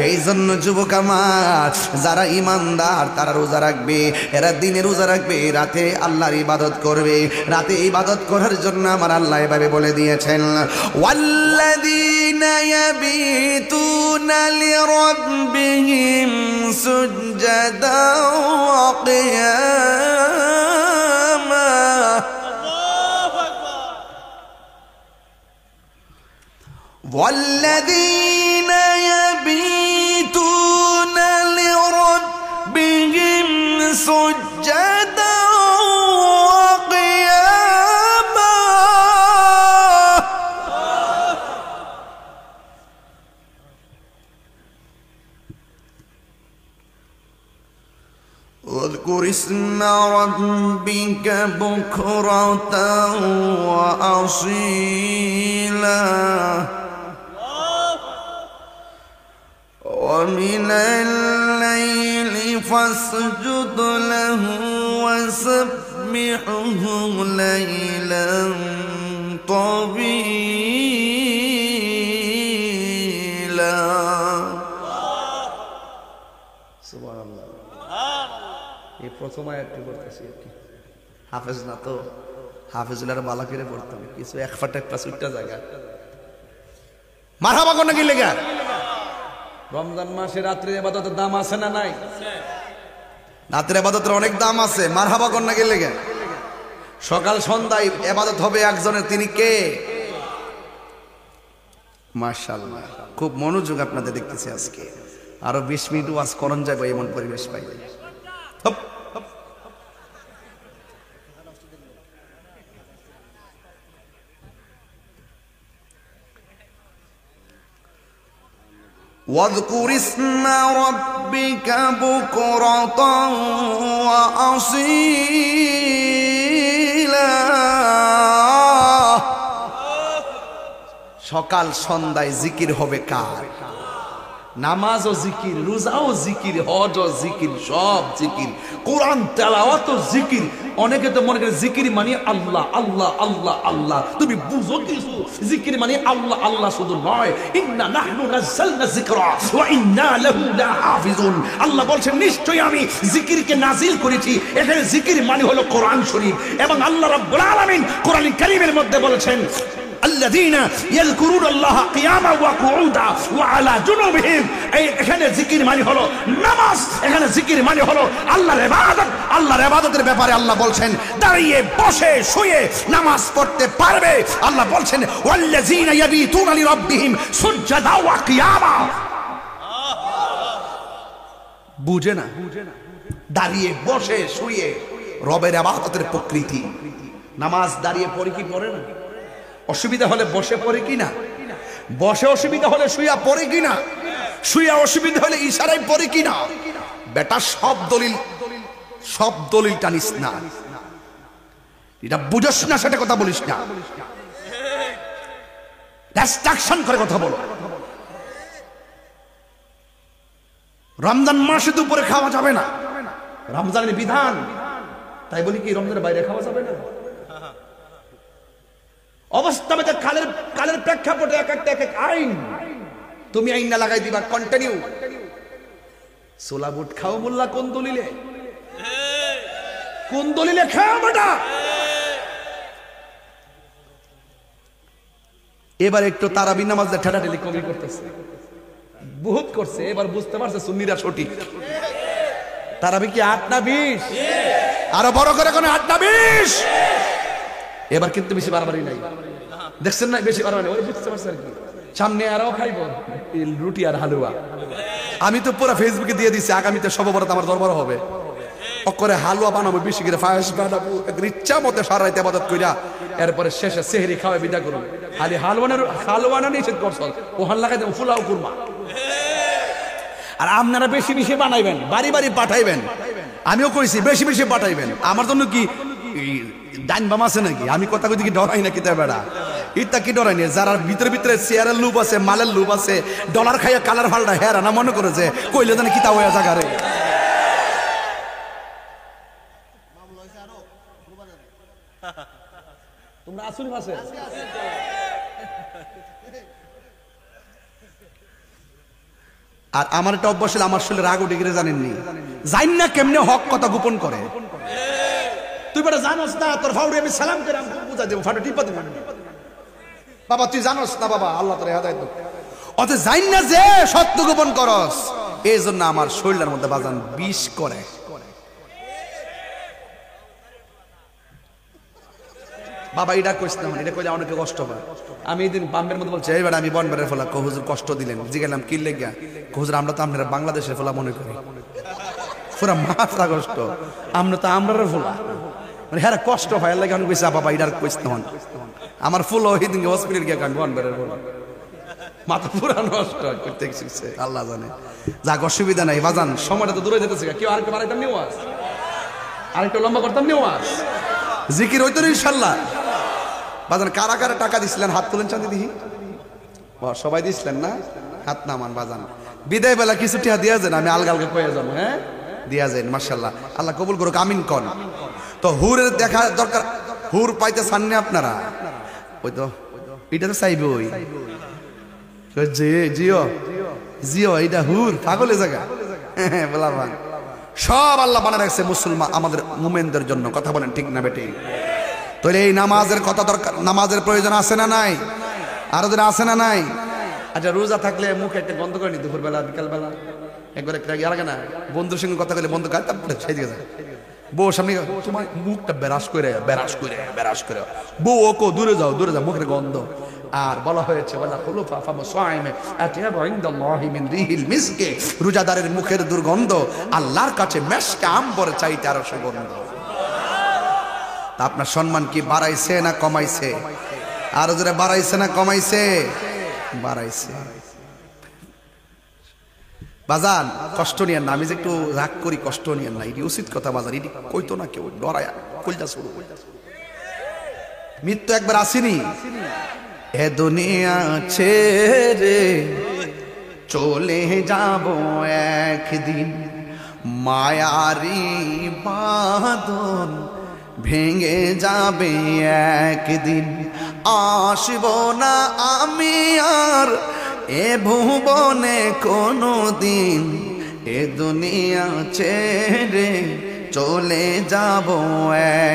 এই জন্য যুবক আমার, যারা ইমানদার তারা রোজা রাখবে, এরা দিনে রোজা রাখবে, রাতে আল্লাহর ইবাদত করবে। রাতে ইবাদত করার জন্য আমার আল্লাহ এভাবে বলে দিয়েছেন, ওয়াল্লাযীনা ইয়াবিতুনা লিরাব্বিহিম সুজদাও ওয়া কিয়ামা। والذين يبيتون لربهم سجدا وقياما واذكر اسم ربك بكرة وأصيلا ومن الليل فاسجد له وسبحه ليلا طويلا সুবহানাল্লাহ। এই প্রথম আয়াতটি পড়তেছি আর কি, হাফেজ না তো, হাফেজুলার বালা করে পড়তে হবে, কিছু এক ফাটা একটা সুইটটা জায়গা মারহাবা কোন কি লেগা। রমজান মাসে রাত্রে ইবাদতের দাম আছে না নাই? রাত্রে ইবাদতের অনেক দাম আছে। মারহাবা কোন নাকি লেগে। সকাল সন্ধ্যায় ইবাদত হবে একজনের, তিনি কে? মাশাআল্লাহ, খুব মনোযোগ আপনাদের দেখতেছি আজকে। আরো 20 মিনিট ওয়াজ করন যাবে এমন পরিবেশ পাইলে। واذكر اسم ربك بكرة وأصيلا। সকাল সন্ধ্যায় জিকির হবে কার? নামাজও জিকির, রোজাও জিকির, হজও জিকির, সব জিকির, কোরআন তেলাওয়াতও জিকির। অনেকে তো মনে করে জিকির মানে আল্লাহ আল্লাহ আল্লাহ আল্লাহ। তুমি বুঝো কিছু? জিকির মানে আল্লাহ আল্লাহ শুধু নয়, ইন্না নাহনু নাযালনা যিকরা ওয়া ইন্না লাহু লাহাফিজুন। আল্লাহ বলছেন নিশ্চয়ই আমি জিকিরকে নাজিল করেছি। এখানে জিকির মানে হলো কোরআন শরীফ। এবং আল্লাহ রাব্বুল আলামিন কোরআন কারীমের মধ্যে বলেছেন, الذين يذكرون الله قياما وقعودا وعلى جنوبهم। এখানে জিকির মানে হলো নামাজ, এখানে জিকির মানে হলো আল্লাহর ইবাদত। আল্লাহর ইবাদতের ব্যাপারে আল্লাহ বলছেন দাঁড়িয়ে বসে শুয়ে নামাজ পড়তে পারবে। আল্লাহ বলছেন ওয়াল্লাযীনা ইয়াবিতুনা লিরাব্বিহিম সুজদা ওয়া কিয়ামা। বুঝে না? দাঁড়িয়ে বসে শুয়ে রবের ইবাদতের প্রকৃতি। নামাজ দাঁড়িয়ে পড়ে কি পড়ে না? অসুবিধা হলে বসে পড়ে কিনা? বসে অসুবিধা হলে শুয়া পড়ে কিনা? শুয়া অসুবিধা হলে ইশারায় পড়ে কিনা? বেটা সব দলিল টানিস না, এটা বুঝস না সেটা কথা বলিস না, রেস্ট্রিকশন করে কথা বলো। রমজান মাসে দুপুরে খাওয়া যাবে না, রমজানের বিধান। তাই বলি কি রমজানের বাইরে খাওয়া যাবে না? অবস্থা মধ্যে কালের প্রেক্ষাপটে এক একটা এক এক আইন, তুমি আইন না লাগাই দিবা। কন্টিনিউ। সোলা বুট খাও মোল্লা কোন দলিলে? কোন দলিলে খাও বেটা? এবার একটু তারাবি নামাজে ঠেলাঠেলি কমি করতেছে, বহুত করছে। এবার বুঝতে পারছে সুন্নিরা সঠিক। তারাবি কি 8 না 20? আরো বড় করে কোন 8 না 20? এবার কিন্তু বেশি বাড়াবাড়ি নাই, দেখছেন না? বেশি বাড়াবাড়ি ওই বুঝতে পারছেন কি? সামনে আরও খাইব রুটি আর হালুয়া। আমি তো পুরো ফেসবুকে দিয়ে দিচ্ছি, আগামীতে সববরাত আমার দরবার হবে। করে হালুয়া বানাবো, বেশি করে পায়েস বানাবো, ইচ্ছা মতো সারাইতে ইবাদত কইরা এরপরে শেষে সেহরি খাওয়া বিদা করব। খালি হালুয়ানা নিষেধ করছ, ওহান লাগাই দেবো ফুলাও কুরমা। আর আপনারা বেশি বেশি বানাইবেন, বাড়ি বাড়ি পাঠাইবেন। আমিও কইছি বেশি বেশি পাঠাইবেন। আমার জন্য কি ডাইন বাম আছে নাকি? আমি কথা কই কি ডরাই না? কিতা বেড়া ইতা কি ডরাই না? যারা ভিতরে ভিতরে চেয়ারের লুপ আছে, মালের লুপ আছে, ডলার খাইয়া কালার ফালটা হেরা না মনে করে যে কইলে জানি কিতা হইয়া জাগারে। তোমরা আসুন মাসে আর আমার একটা অভ্যাস ছিল, আমার শরীরে রাগ উঠে গেলে জানেননি, জানি না কেমনে হক কথা গোপন করে। তুই বেটা জানোস না, তোর ফাউডে আমি সালাম করে আমি বুঝা দেবো, ফাটে টিপা দেবো। বাবা তুই জানোস না বাবা, আল্লাহ তোর হেদায়েত দাও। অত জানি না যে সত্য গোপন করস, এই জন্য আমার শরীরের মধ্যে বাজান বিষ করে। বাবা এটা কইস না, এটা কইলে অনেকে কষ্ট পায়। আমি এই দিন বাম্বের মধ্যে বলছি, এইবার আমি বনবের ফলা হুজুর কষ্ট দিলেন, জিগেলাম কি লেগা, হুজুর আমরা তো আপনারা বাংলাদেশের ফলা মনে করি, পুরা মাথা কষ্ট, আমরা তো আমরা ফোলা, মানে হ্যাঁ কষ্ট হয় লাগে। আমি কইছি বাবা এটা কইস না, আমার ফুল ওই দিন হসপিটাল গিয়ে আমি বনবের ফোলা, মাথা পুরা নষ্ট করতে শিখছে, আল্লাহ জানে। যাক অসুবিধা নাই বাজান, সময়টা তো দূরে যেতেছে। কেউ আরেকটা বাড়াইতাম নিওয়াজ, আরেকটা লম্বা করতাম নিওয়াজ, জিকির হইতো ইনশাল্লাহ। বাজান কারা কারা টাকা দিছিলেন হাত তুলেন চাঁদি দিহি, সবাই দিছিলেন না? হাত নামান বাজান। বিদায় বেলা কিছু টিয়া দিয়া যান, আমি আলগা আলগা কয়ে যাবো, হ্যাঁ দিয়া যান, মাশাআল্লাহ, আল্লাহ কবুল করুক, আমিন কন। তো হুরের দেখা দরকার, হুর পাইতে চাননি আপনারা? ওই তো এটা তো চাইবে, ওই জিও জিও এটা হুর পাগলে জায়গা বলা ভান, সব আল্লাহ বানা রাখছে মুসলমান আমাদের মুমিনদের জন্য। কথা বলেন ঠিক না বেটি? তাহলে এই নামাজের কথা দরকার, নামাজের প্রয়োজন আছে না নাই? আরো দিন আছে না নাই? আচ্ছা রোজা থাকলে মুখে একটা বন্ধ করে নি, দুপুর বেলা বিকাল বেলা একবার একটা লাগে না, বন্ধুর সঙ্গে কথা বলে বন্ধু কাজ সেই দিকে যায়, বউ সামনে তোমার মুখটা বেরাস করে বেরাস করে বেরাস করে, বউ ওকো দূরে যাও দূরে যাও, মুখের গন্ধ। আর বলা হয়েছে রোজাদারের মুখের দুর্গন্ধ আল্লাহর কাছে মেশকে আম্বর চাইতে আরো সুগন্ধ। তা আপনার সম্মান কি বাড়াইছে না কমাইছে? আরো জোরে বাড়াইছে না কমাইছে? বাড়াইছে। বাজান কষ্ট নিয়েন না, আমি যে একটু রাগ করি, কষ্ট নিয়েন না, এটি উচিত কথা বাজান, এটি কইতো না কেউ, ডরায় কইটা শুরু। মৃত্যু একবার আসেনি, এ দুনিয়া ছেড়ে চলে যাব একদিন, মায়ারি বাঁধন ভেঙে যাবে একদিন, আসব না আমি আর এ ভুবনে কোনো দিন, এ দুনিয়া ছেড়ে চলে যাব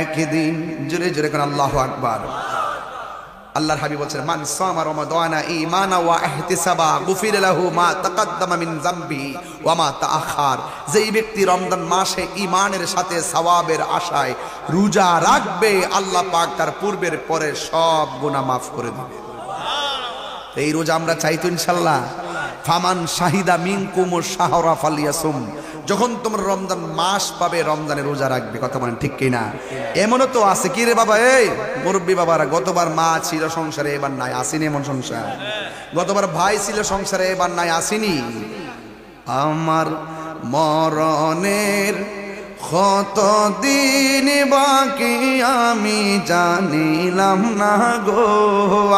একদিন। জোরে জোরে করে আল্লাহু আকবার। আল্লাহর হাবিব বলেন, মান সামা রমাদানা ঈমানা ওয়া ইহতিসাবা গুফির লাহু মা তাকাদ্দামা মিন যামবি ওয়া মা তাআখার। যেই ব্যক্তি রমজান মাসে ঈমানের সাথে সওয়াবের আশায় রোজা রাখবে, আল্লাহ পাক তার পূর্বের পরে সব গুনাহ maaf করে দিবে। এই রোজা আমরা চাই তো ইনশাআল্লাহ। ফামান শাহিদা মিনকুমুশ শাহরা ফালিয়াসুম। যখন তোমরা রমজান মাস পাবে, রমজানে রোজা রাখবে। কথা বলেন ঠিক কিনা? এমনও তো আছে কি রে বাবা, এই মুরব্বী বাবারা, গতবার মা ছিল সংসারে, এবার নাই, আসেনি এমন সংসার। গতবার ভাই ছিল সংসারে, এবার নাই, আসেনি। আমার মরণের কত দিন বাকি আমি জানিলাম না গো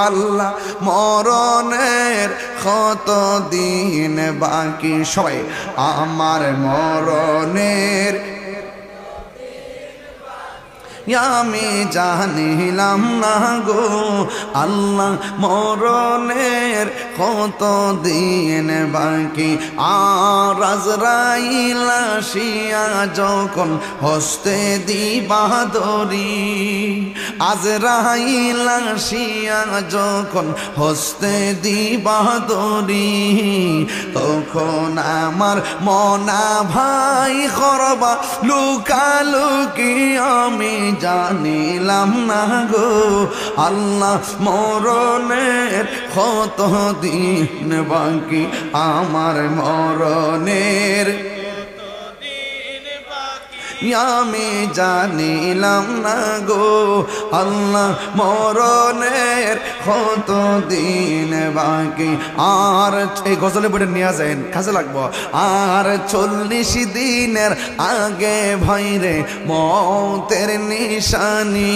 আল্লাহ, মরণের কত দিন বাকি। সবাই আমার মরণের আমি জানিলাম না গো আল্লাহ, মরণের কত দিন বাকি। আর আজরাইল আসিয়া যখন হস্তে দিবা দড়ি, আজরাইল আসিয়া যখন হস্তে দিবা দড়ি, তখন আমার মনা ভাই করবা লুকালুকি আমি জানিলাম না গো আল্লাহ, মরণের কত দিন বাকি। আমার মরণের আমি জানিলাম না গো আল্লাহ, মরণের কত দিন বাকি। আর এই গজলে বইটা নিয়ে যায়, কাজে লাগবো। আর 40 দিনের আগে ভাইরে মৌতের নিশানি,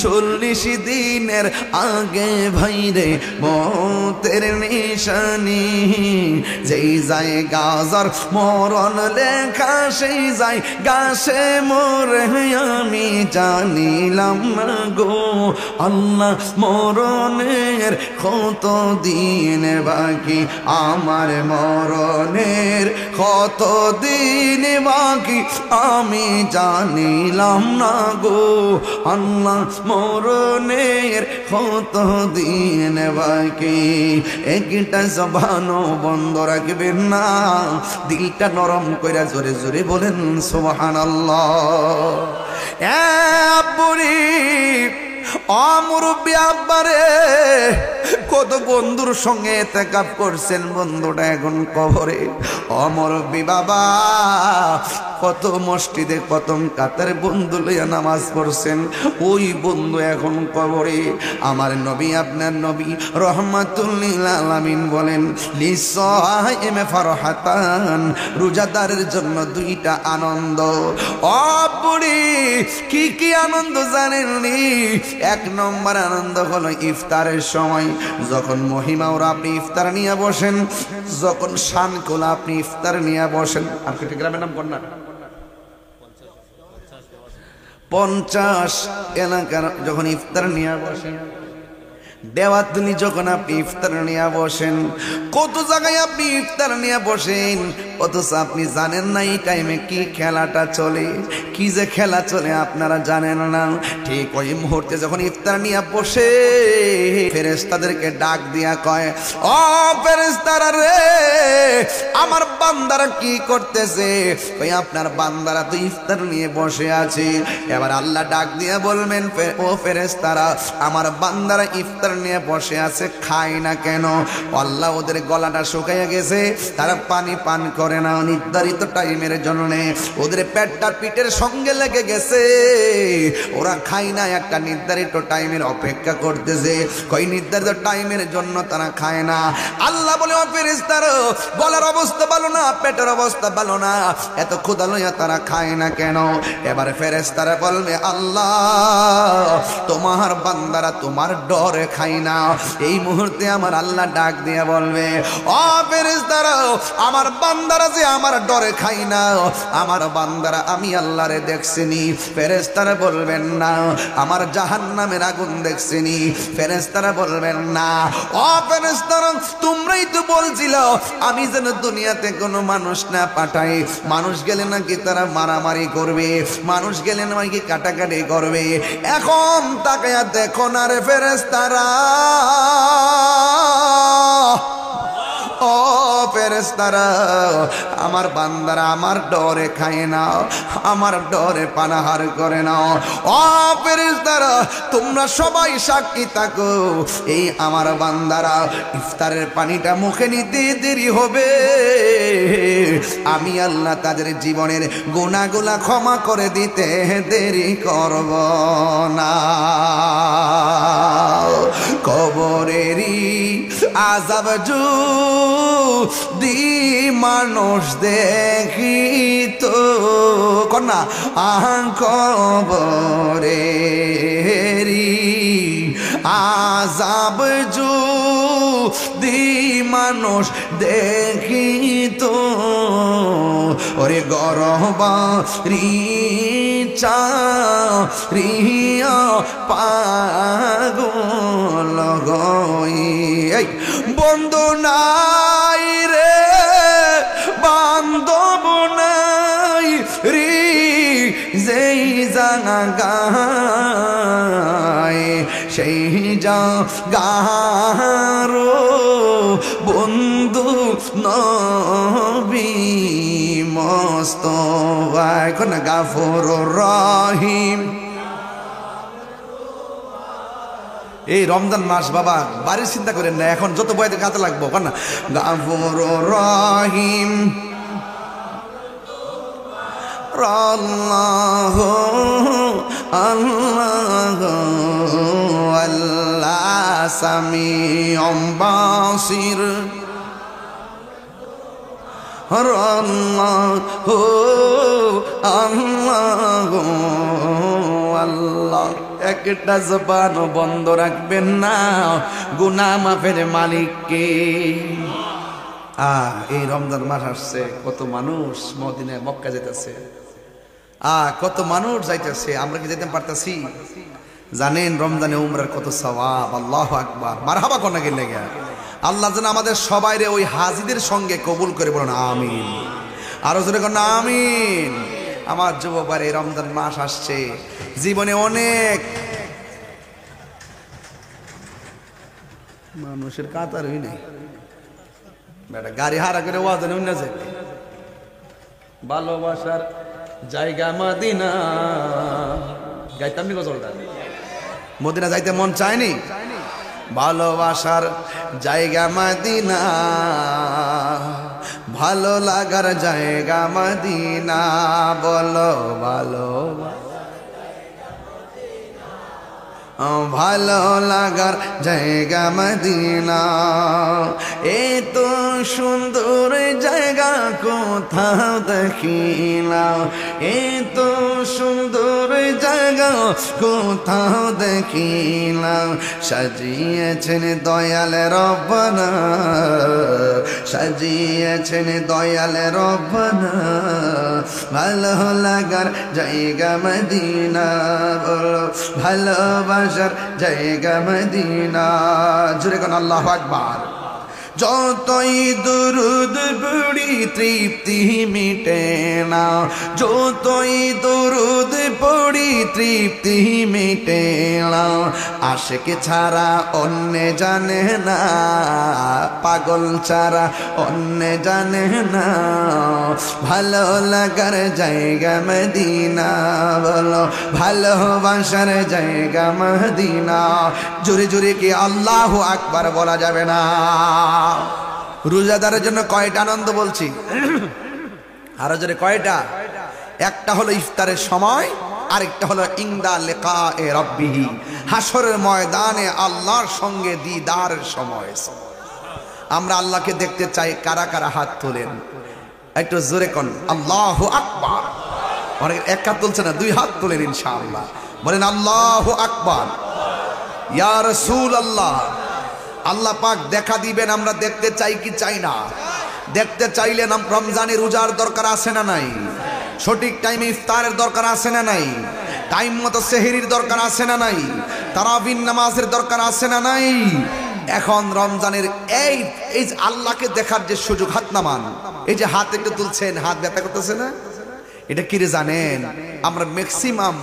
40 দিনের আগে ভাইরে মৌতের নিশানি। যেই যায় গাজার মরণ লেখা, সেই যায় কাশে মোরে আমি জানিলাম না গো আল্লাহ মরণের কত দিন বাকি আমার মরণের কত দিন বাকি আমি জানিলাম না গো আল্লাহ মরণের কত দিন বাকি একটা জবানও বন্ধ রাখবেন না দিলটা নরম কইরা জোরে জোরে বলেন সুবহানাল্লাহ এ বুড়ি মুরব্বি আব্বারে কত বন্ধুর সঙ্গে ইতিকাফ করছেন বন্ধুটা এখন কবরে মুরব্বি বাবা কত মসজিদে প্রথম কাতার বন্ধু লইয়া নামাজ পড়ছেন ওই বন্ধু এখন কবরে আমার নবী আপনার নবী রহমাতুল লিল আলামিন বলেন লিসাইমে ফারহাতান রোজাদারের জন্য দুইটা আনন্দ ও বুড়ি কি কি আনন্দ জানেননি এক নম্বর আনন্দ হলো ইফতারের সময় যখন মহিমা ওরা আপনি ইফতার নিয়ে বসেন যখন শান কোলা আপনি ইফতার নিয়ে বসেন আর কেটে গ্রামের নাম কোন না 50 এলাকার যখন ইফতার নিয়ে বসেন দেওয়াতলি যখন আপনি ইফতার নিয়ে বসেন কত জায়গায় আপনি ইফতার নিয়ে বসেন অথচ আপনি জানেন না এই টাইমে কি খেলাটা চলে কি যে খেলা চলে আপনারা জানেন না ঠিক ওই মুহূর্তে যখন ইফতার নিয়ে বসে ফেরেশতাদেরকে ডাক দিয়া কয় ও ফেরেশতারা রে আমার বান্দারা কি করতেছে কই আপনার বান্দারা তো ইফতার নিয়ে বসে আছে এবার আল্লাহ ডাক দিয়া বলবেন ও ফেরেশতারা আমার বান্দারা ইফতার নিয়ে বসে আছে খায় না কেন আল্লাহ ওদের গলাটা শুকিয়ে গেছে তারা পানি পান করে না নির্ধারিত টাইমের জন্য ওদের পেটটা পিঠের সঙ্গে লেগে গেছে ওরা খায় না একটা নির্ধারিত টাইমের অপেক্ষা করতেছে কই নির্ধারিত টাইমের জন্য তারা খায় না আল্লাহ বলে ও ফেরেশতারা গলার অবস্থা ভালো না পেটের অবস্থা ভালো না এত ক্ষুধা লইয়া তারা খায় না কেন এবার ফেরেশতারা বলবে আল্লাহ তোমার বান্দারা তোমার ডরে খাই না এই মুহূর্তে আমার আল্লাহ ডাক দিয়ে বলবে ও ফেরেশতারা আমার বান্দারা যে আমার ডরে খাই না আমার বান্দারা আমি আল্লাহরে দেখছিনি ফেরেশতারা বলবেন না আমার জাহান্নামের আগুন দেখছিনি ফেরেশতারা বলবেন না ও ফেরেশতারা তোমরাই তো বলছিল আমি যেন দুনিয়াতে কোনো মানুষ না পাঠাই মানুষ গেলে নাকি তারা মারামারি করবে মানুষ গেলে নাকি কাটাকাটি করবে এখন তাকায়া দেখো না রে ফেরেশতারা ও ফেরেশতারা আমার বান্দারা আমার ডরে খায় না আমার ডরে পানাহার করে না ও ফেরেশতারা তোমরা সবাই সাক্ষী থাকো এই আমার বান্দারা ইফতারের পানিটা মুখে নিতে দেরি হবে আমি আল্লাহ তাদের জীবনের গুনাহগুলো ক্ষমা করে দিতে দেরি করব না কবরেরই আযাব দি মানুষ দেখিত কন্যা কবরেরই আযাব দি মানুষ দেখিত ওরে গরবারি রিয়া পাগল গই বন্ধু নাই রে বান্ধব নাই রে যেই জাগায় সেই জাগারো বন্ধু নবী মুস্তাফা কোন গাফুরুর রহিম এই রমজান মাস বাবা বাড়ির চিন্তা করেন না এখন যত বয়তে কাজে লাগবো কেন গাফুরুর রহিম আল্লাহ আল্লাহ আল্লাহ সামিউম বাসির আল্লাহ আল্লাহ আল্লাহ একটা জবান বন্ধ রাখবেন না গুনাহ মাফের মালিককে এই রমজান মাস আসছে কত মানুষ মদিনায় মক্কা যেতেছে কত মানুষ যাইতেছে, আমরা কি যেতে পারতেছি? জানেন রমজানে উমরার কত সওয়াব। আল্লাহু আকবার, মারহাবা কোন গেলে গা। আল্লাহ যেন আমাদের সবাইরে ওই হাজিদের সঙ্গে কবুল করে, বলুন আমিন। আরো জোরে কোন আমিন। আমার যুবক ভাই, রমজান মাস আসছে, জীবনে অনেক মানুষের কাতার হই নাই, বেটা গাড়ি হারা করে ওয়াজনে উন্না যায়। ভালোবাসার জায়গা মদিনা গাইতাম নি গজলটা, মদিনা যাইতে মন চায়নি? ভালোবাসার জায়গা মদিনা, ভালো লাগার জায়গা মদিনা, বলো ভালো ভালো লাগার জায়গা মদিনা। এ তো সুন্দর জায়গা কোথাও দেখি না, এ তো সুন্দর জায়গা কোথাও দেখি না। সাজিয়েছেন দয়াল রব্বানা, সাজিয়েছেন দয়াল রব্বানা, ভালো লাগার জায়গা মদিনা, বলো ভালোবাসার জায়গা মদিনা। জোরে কোন আল্লাহু আকবার। যতই দুরুদ পড়ি তৃপ্তি মিটে না, যতই দুরুদ পড়ি তৃপ্তি মিটে না। আশিক ছাড়া অন্য জানে না, পাগল ছাড়া অন্য জানে না, ভালো লাগার জায়গা মদিনা, বলো ভালোবাসার জায়গা মদিনা। জোরে জোরে কি আল্লাহু আকবার বলা যাবে না? রোজাদারের জন্য কয়টা আনন্দ বলছি, আরো জোরে কয়টা? একটা হলো ইফতারের সময়, আরেকটা হলো ইনদা লিকায়ে রাব্বিহি, হাসরের ময়দানে আল্লাহর সঙ্গে দিদারের সময়। আমরা আল্লাহকে দেখতে চাই, কারা কারা হাত তোলেন একটু জোরে কোন আল্লাহু আকবার। অনেক এক হাত তুলছে না, দুই হাত তোলেন ইনশাআল্লাহ, বলেন আল্লাহু আকবার। ইয়া রাসূলুল্লাহ, আল্লাহ পাক দেখা দিবেন, আমরা দেখতে চাই কি চাই না? দেখতে চাইলে রমজানের রোজার দরকার আছে না নাই? সঠিক টাইমে ইফতারের দরকার আছে না নাই? টাইম মতো সেহরির দরকার আছে না নাই? তারাবির নামাজের দরকার আছে না নাই? এখন রমজানের এই আল্লাহকে দেখার যে সুযোগ, হাত নামান। এই যে হাত একটু তুলছেন, হাত ব্যথা করতেছে না? এটা কি রে জানেন? আমরা ম্যাক্সিমাম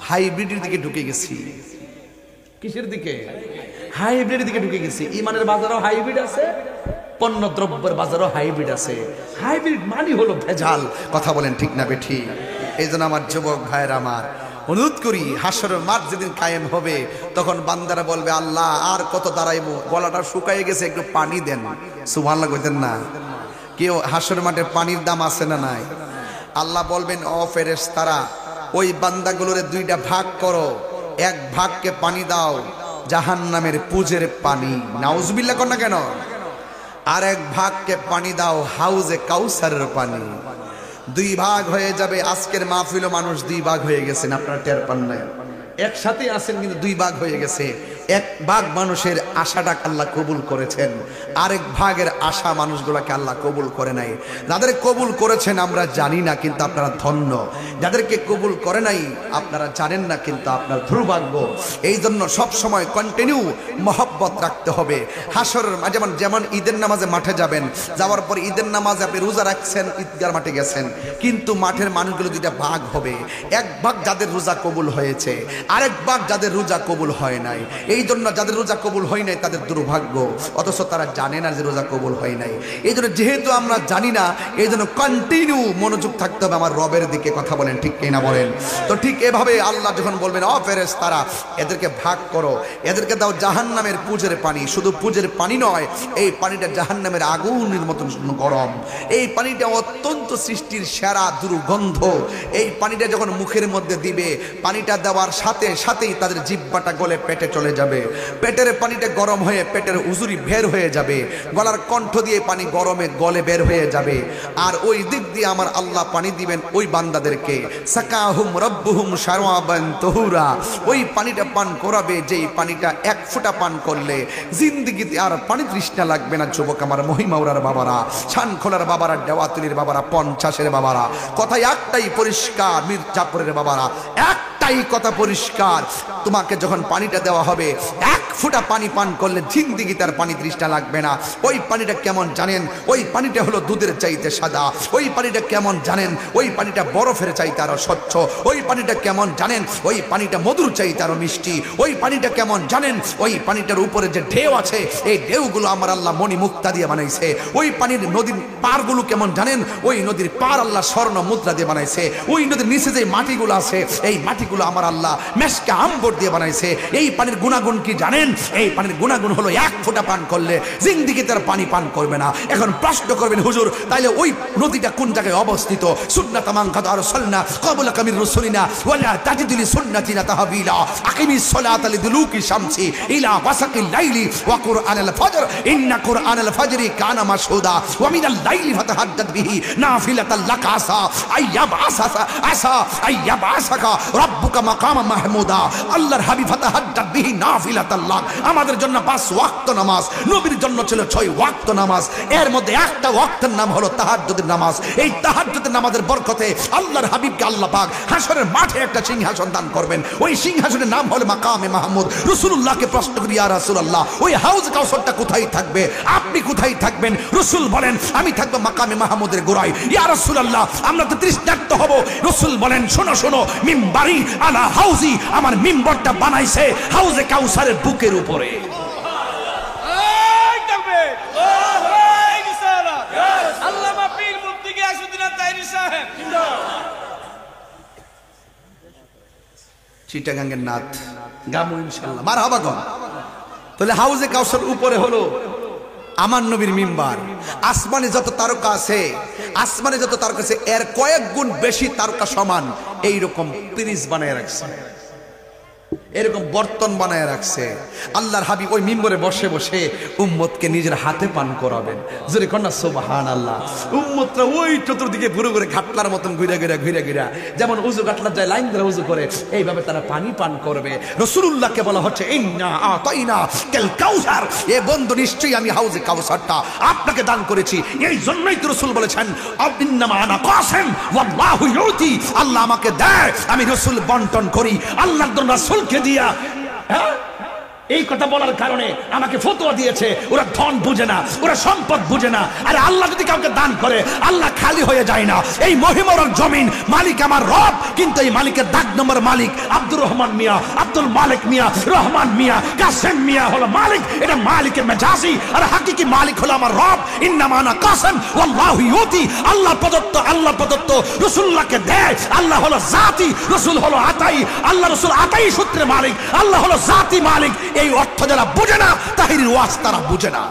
হাইব্রিডের দিকে ঢুকে গেছি। কিসের দিকে? হাইব্রিডের দিকে ঢুকে গেছি। ইমানের বাজারও হাইব্রিড আছে, পণ্য দ্রব্যের বাজারও হাইব্রিড আছে। হাইব্রিড মানে হলো ভেজাল। কথা বলেন ঠিক না বেঠি? এই জন্য আমার যুবক ভাইয়ের আমার অনুরোধ করি, হাসরের মাঠ যেদিন কায়েম হবে তখন বান্দারা বলবে আল্লাহ আর কত দাঁড়াইবো, গলাটা শুকায় গেছে, একটু পানি দেন। সুবহানাল্লাহ কইতেন না? কেউ হাসরের মাঠে পানির দাম আছে না নাই? আল্লাহ বলবেন ও ফেরেশতারা, ওই বান্দাগুলোরে দুইটা ভাগ করো, এক ভাগকে পানি দাও জাহান্নামের পুজের পানি, নাউজুবিল্লাহ কর না কেন? আর এক ভাগকে পানি দাও হাউজে কাউসারের পানি। দুই ভাগ হয়ে যাবে। আজকের মাহফিলও মানুষ দুই ভাগ হয়ে গেছেন, আপনারা টের পান না? একসাথে আছেন কিন্তু দুই ভাগ হয়ে গেছে। এক ভাগ মানুষের আশাটা আল্লাহ কবুল করেছেন, আরেক ভাগের আশা মানুষগুলোকে আল্লাহ কবুল করে নাই। যাদের কবুল করেছেন আমরা জানি না, কিন্তু আপনারা ধন্য। যাদেরকে কবুল করে নাই আপনারা জানেন না, কিন্তু আপনার দুর্ভাগ্য। এই জন্য সবসময় কন্টিনিউ মহব্বত রাখতে হবে। হাসরের যেমন যেমন ঈদের নামাজে মাঠে যাবেন, যাওয়ার পর ঈদের নামাজে আপনি রোজা রাখছেন, ঈদগার মাঠে গেছেন, কিন্তু মাঠের মানুষগুলো দুইটা ভাগ হবে। এক ভাগ যাদের রোজা কবুল হয়েছে, আরেক ভাগ যাদের রোজা কবুল হয় নাই। এই জন্য যাদের রোজা কবুল হয় নাই তাদের দুর্ভাগ্য, অথচ তারা জানে না যে রোজা কবুল হয় নাই। এই জন্য যেহেতু আমরা জানি না, এই জন্য কন্টিনিউ মনোযোগ থাকতে হবে আমার রবের দিকে। কথা বলেন ঠিক কিনা বলেন? তো ঠিক এভাবে আল্লাহ যখন বলবেন ও ফেরেশতারা এদেরকে ভাগ করো, এদেরকে দাও জাহান্নামের পুজের পানি। শুধু পুজের পানি নয়, এই পানিটা জাহান্নামের আগুনের মতন গরম। এই পানিটা অত্যন্ত সৃষ্টির সেরা দুর্গন্ধ। এই পানিটা যখন মুখের মধ্যে দিবে, পানিটা দেওয়ার সাথে সাথেই তাদের জিহ্বাটা গলে পেটে চলে যাবে। যাবে, পেটের পানিটা গরম হয়ে পেটের উজুরি বের হয়ে যাবে, গলার কণ্ঠ দিয়ে পানি গরমে গলে বের হয়ে যাবে। আর ওই দিক দিয়ে আমার আল্লাহ পানি দিবেন ওই বান্দাদেরকে, সাকাহুম রব্বুহুম শারওয়াবান তহুরা, ওই পানিটা পান করাবে যেই পানিটা এক ফোঁটা পান করলে জিন্দিগিতে আর পানি তৃষ্ণা লাগবে না। যুবক আমার, মহিমাউরার বাবারা, শানখোলার বাবারা, দেওয়াতুলির বাবারা, 50-এর বাবারা, কথা একটাই পরিষ্কার, মির্জাপুরের বাবারা, একটাই কথা পরিষ্কার, তোমাকে যখন পানিটা দেওয়া হবে এক ফোঁটা পানি পান করলে জিন্দিগিতে আর পানি তৃষ্ণা লাগবে না। ওই পানিটা কেমন জানেন? ওই পানিটা হলো দুধের চাইতে সাদা। ওই পানিটা কেমন জানেন? ওই পানিটা বরফের চাইতে আরো স্বচ্ছ। ওই পানিটা কেমন জানেন? ওই পানিটা মধুর চাইতে আরো মিষ্টি। ওই পানিটা কেমন জানেন? ওই পানিটার উপরে যে ঢেউ আছে, এই ঢেউগুলো আমার আল্লাহ মণি মুক্তা দিয়ে বানাইছে। ওই পানির নদীর পারগুলো কেমন জানেন? ওই নদীর পার আল্লাহ স্বর্ণ মুদ্রা দিয়ে বানাইছে। ওই নদীর নিচে যে মাটিগুলো আছে, এই মাটিগুলো আমার আল্লাহ মেশকা আম্বর দিয়ে বানাইছে। এই পানির গুণাগুণ কি জানেন? এই পানির গুণাগুণ হলো এক ফোঁটা পান করলে জিন্দিগিতে আর পানি পান করবে না। এখন প্রশ্ন করবেন, হুজুর তাইলে ওই নদীটা কোন জায়গায় অবস্থিত? সুন্নাত মান কাদ আরসালনা ক্বাবলা কামির রাসূলিনা ওয়ালা তাজিদু লিসুন্নাতিনা তাহবিলা আকিমিস সালাতা লিদুলুকি শামসি ইলা ওয়াসাকিল লাইলি ওয়া কুরআনাল ফাজর ইন্না কুরআনাল ফাজরি কানা মাশহুদা ওয়া মিনাল লাইলি ফাতাহাদ্দাত বিহি নাফিলাতাল লাকা আইয়াবাসাকা রাব্বুকা মাকামা মাহমুদা। আল্লাহর হাবিব ফাতাহাদ্দাত বিহি নাফিলাতাল লাক, আমাদের জন্য 5 ওয়াক্ত নামাজ, নবীর জন্য ছিল 6 ওয়াক্ত নামাজ। এর মধ্যে একটা ওয়াক্তের নাম হলো তাহাজ্জুদের নামাজ। এই তাহাজ্জুদের নামাজের বরকতে আল্লাহর হাবিবকে আল্লাহ পাক হাশরের মাঠে একটা সিংহাসন দান করবেন। ওই সিংহাসনের নাম হলো মাকামে মাহমুদ। রাসূলুল্লাহকে প্রশ্ন করি, ইয়া রাসূলুল্লাহ ওই হাউজ কাউসারটা কোথায় থাকবে? আপনি কোথায় থাকবেন? রাসূল বলেন, আমি থাকবো মাকামে মাহমুদের গোড়ায়। ইয়া রাসূলুল্লাহ আমরা তো তৃষ্ণার্ত হব। রাসূল বলেন, শোনো শোনো, মিম্বারি আলা হাউজি, আমার মিম্বরটা বানাইছে হাউজে কাউসারের বুকের উপরে। চিটাগাঙ্গের নাথ গামু ইনশাআল্লাহ, মারহাবা গো। তাহলে হাউজে কাউসার উপরে হলো আমার নবীর মিম্বার। আসমানে যত তারকা আছে, আসমানে যত তারকা আছে এর কয়েক গুণ বেশি তারকা সমান এইরকম পিরিজ বানায় রাখছে, এরকম বর্তন বানায় রাখছে। আল্লাহর হাবিব ওই মিম্বরে বসে বসে উম্মতকে নিজের হাতে পান করাবেন। জোরে কন্যা সুবহানাল্লাহ। উম্মতরা ওই চতুর্দিকে ঘুরে ঘুরে ঘাটলার মতন ঘুরে ঘুরে যেমন উজু ঘাটলার যায় লাইন ধরে উজু করে, এইভাবে তারা পানি পান করবে। রাসূলুল্লাহকে বলা হচ্ছে ইন্না আতাইনা কাল কাউসার, এ বন্ধু নিশ্চয়ই আমি হাউজে কাউসারটা আপনাকে দান করেছি। এই জন্যই তো রাসূল বলেছেন আবিন্নামা আনা কাসিম ওয়াল্লাহু ইউতি, আল্লাহ আমাকে দেয়, আমি রাসূল বন্টন করি। আল্লাহর জন্য রাসূলকে দিয়া, হ্যাঁ এই কথা বলার কারণে আমাকে ফতোয়া দিয়েছে। ওরা ধন বুঝে না, ওরা সম্পদ বুঝে না। আরে আল্লাহ যদি কাউকে দান করে আল্লাহ খালি হয়ে যায় না। এই মহিমার জমিন মালিক আমার রব, কিন্তু এই মালিকের দাগ নম্বর মালিক আব্দুর রহমান মিয়া, আব্দুল মালিক মিয়া, রহমান মিয়া, কাসেম মিয়া হলো মালিক। এটা মালিকের মেজাজি, আর হাকিকি মালিক হলো আমার রব। ইন্নামা আনা কাসেম ওয়াল্লাহু ইউতি, আল্লাহ প্রদত্ত, আল্লাহ প্রদত্ত রাসূলুল্লাহকে দেয়। আল্লাহ হলো জাতি, রাসূল হলো আতাই। আল্লাহ রাসূল আতাই সূত্রে মালিক, আল্লাহ হলো জাতি মালিক। এই অর্থ যারা বুঝে না তাহিরের ওয়াজ তারা বুঝে না।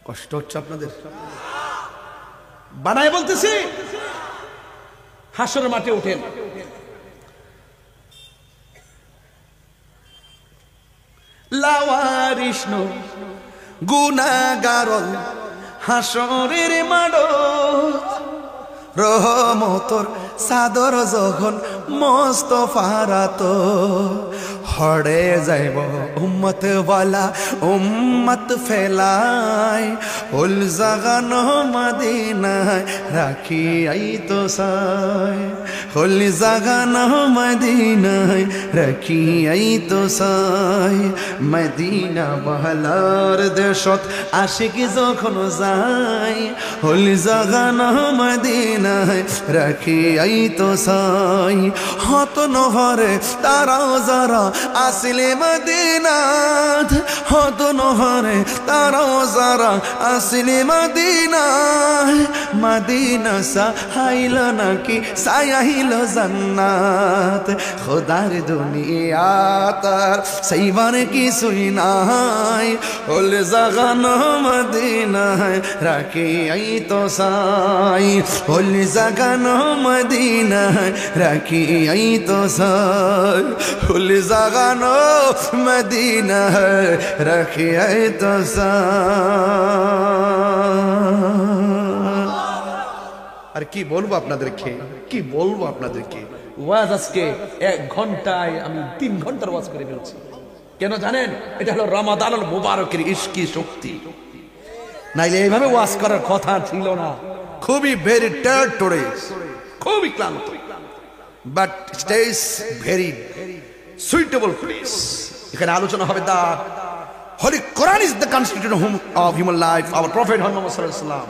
কষ্ট হচ্ছে আপনাদের? বানায় বলতেছি, হাসরের মাঠে উঠেন, লাওয়ারিষ্ণ গুনাহগার হাসরের মাঠ, রহমতর সাদর যখন মোস্তফার তো হড়ে যাইব উম্মত ওয়ালা উম্মত ফেলাই, উল জাগান মদিনায় রাখি আই তো সাই, উল জাগান মদিনায় রাখি আই তো সাই। মদিনা বহলার দেশত আশিক যখন যাই, উল জাগান মদিনায় রাখি আই তো সাই। হত নহরে তারাও যারা আসিলে মদিনাত হতো নহরে তারাও যারা আসিলে মদিনায় মদিনা সাহাইল নাকি সায়াইল জান্নাত খোদার দুনিয়া তার সেইবার কিছুই নাই হল জাগানো মদিনায় রাখি আই তো সাই হল জাগানো মদিনায় রাখি আই তো সাই হল জাগানো মদিনায় রাখি আই তো সাই। আর কি বলবো আপনাদেরকে, কি বলবো আপনাদেরকে, ওয়াজ আজকে 1 ঘন্টায় আমি 3 ঘন্টার ওয়াজ করে ফেলছি। কেন জানেন? এটা হলো রমাদানুল মুবারকের ইশকি শক্তি, নাইলে এইভাবে ওয়াজ করার কথা ছিল না। খুবই ভেরি টায়ার্ড টুডে, খুবই ক্লান্ত, but stage very suitable place. এখানে আলোচনা হবে the holy Quran is the constitution of human life, our prophet Muhammad সাল্লাল্লাহু আলাইহি ওয়াসাল্লাম,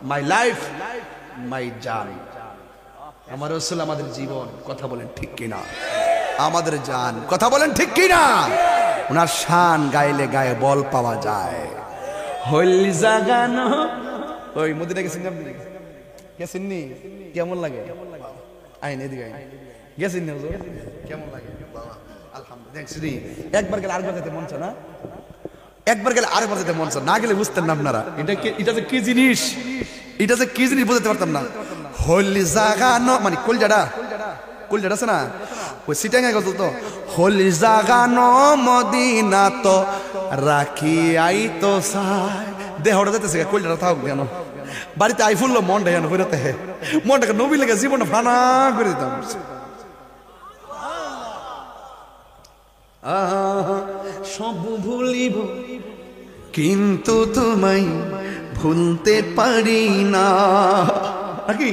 মাই লাইফ মাই জান। আমার রাসূল আমাদের জীবন, কথা বলেন ঠিক কিনা? আমাদের জান, কথা বলেন ঠিক কিনা? ওনার শান গাইলে গায়ে বল পাওয়া যায়। হলি জাগানো ওই মদিনা গেছেন আপনি? গেছেন নি? কেমন লাগে? আইন এদিকে আইন। গেছেন না হুজুর? কেমন লাগে? বাবা আলহামদুলিল্লাহ। দেখছি একবার গেলে আরেকবার যেতে মন চায় না, একবার গেলে আরেকবার যেতে মন চায় না, গেলে বুঝতেন না আপনারা এটা যে কি জিনিস, এটা যে কি জিনিস বুঝতে পারতাম না। হলি জাগানো মানে কলজাটা আছে না, ওই সিটাঙ্গা গেল তো। হলি জাগানো মদিনা তো রাখি আই তো সাই, দেহটা যেতেছে কলজাটা থাক কেন, বাড়িতে আই ফুললো মনটা যেন ফেরতে, মনটাকে নবী লেগে জীবনটা ফানা করে দিতাম। সব ভুলিব কিন্তু তোমায় ভুলতে পারি না, নাকি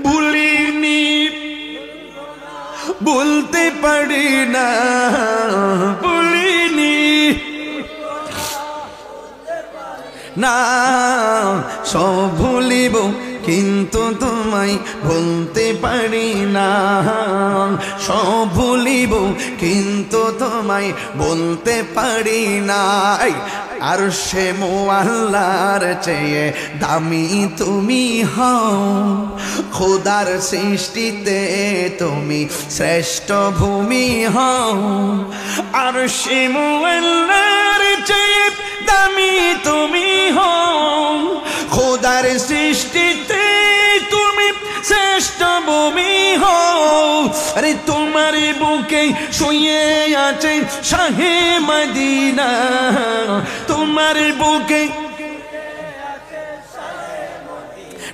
ভুলিনি বলতে পারি না, ভুলিনি না, সব ভুলিব কিন্তু তোমায় ভুলতে পারি না, সব ভুলিব কিন্তু তোমায় বলতে পারি না। আর সে মুআল্লার চেয়ে দামি তুমি হও, খোদার সৃষ্টিতে তুমি শ্রেষ্ঠ ভূমি হও। আর সে মুআল্লার চেয়ে দামি তুমি হও, খোদার সৃষ্টিতে তুমি শ্রেষ্ঠ ভূমি হও। আরে তোমার বুকে শুয়ে আছে শাহে মদিনা, তোমার বুকে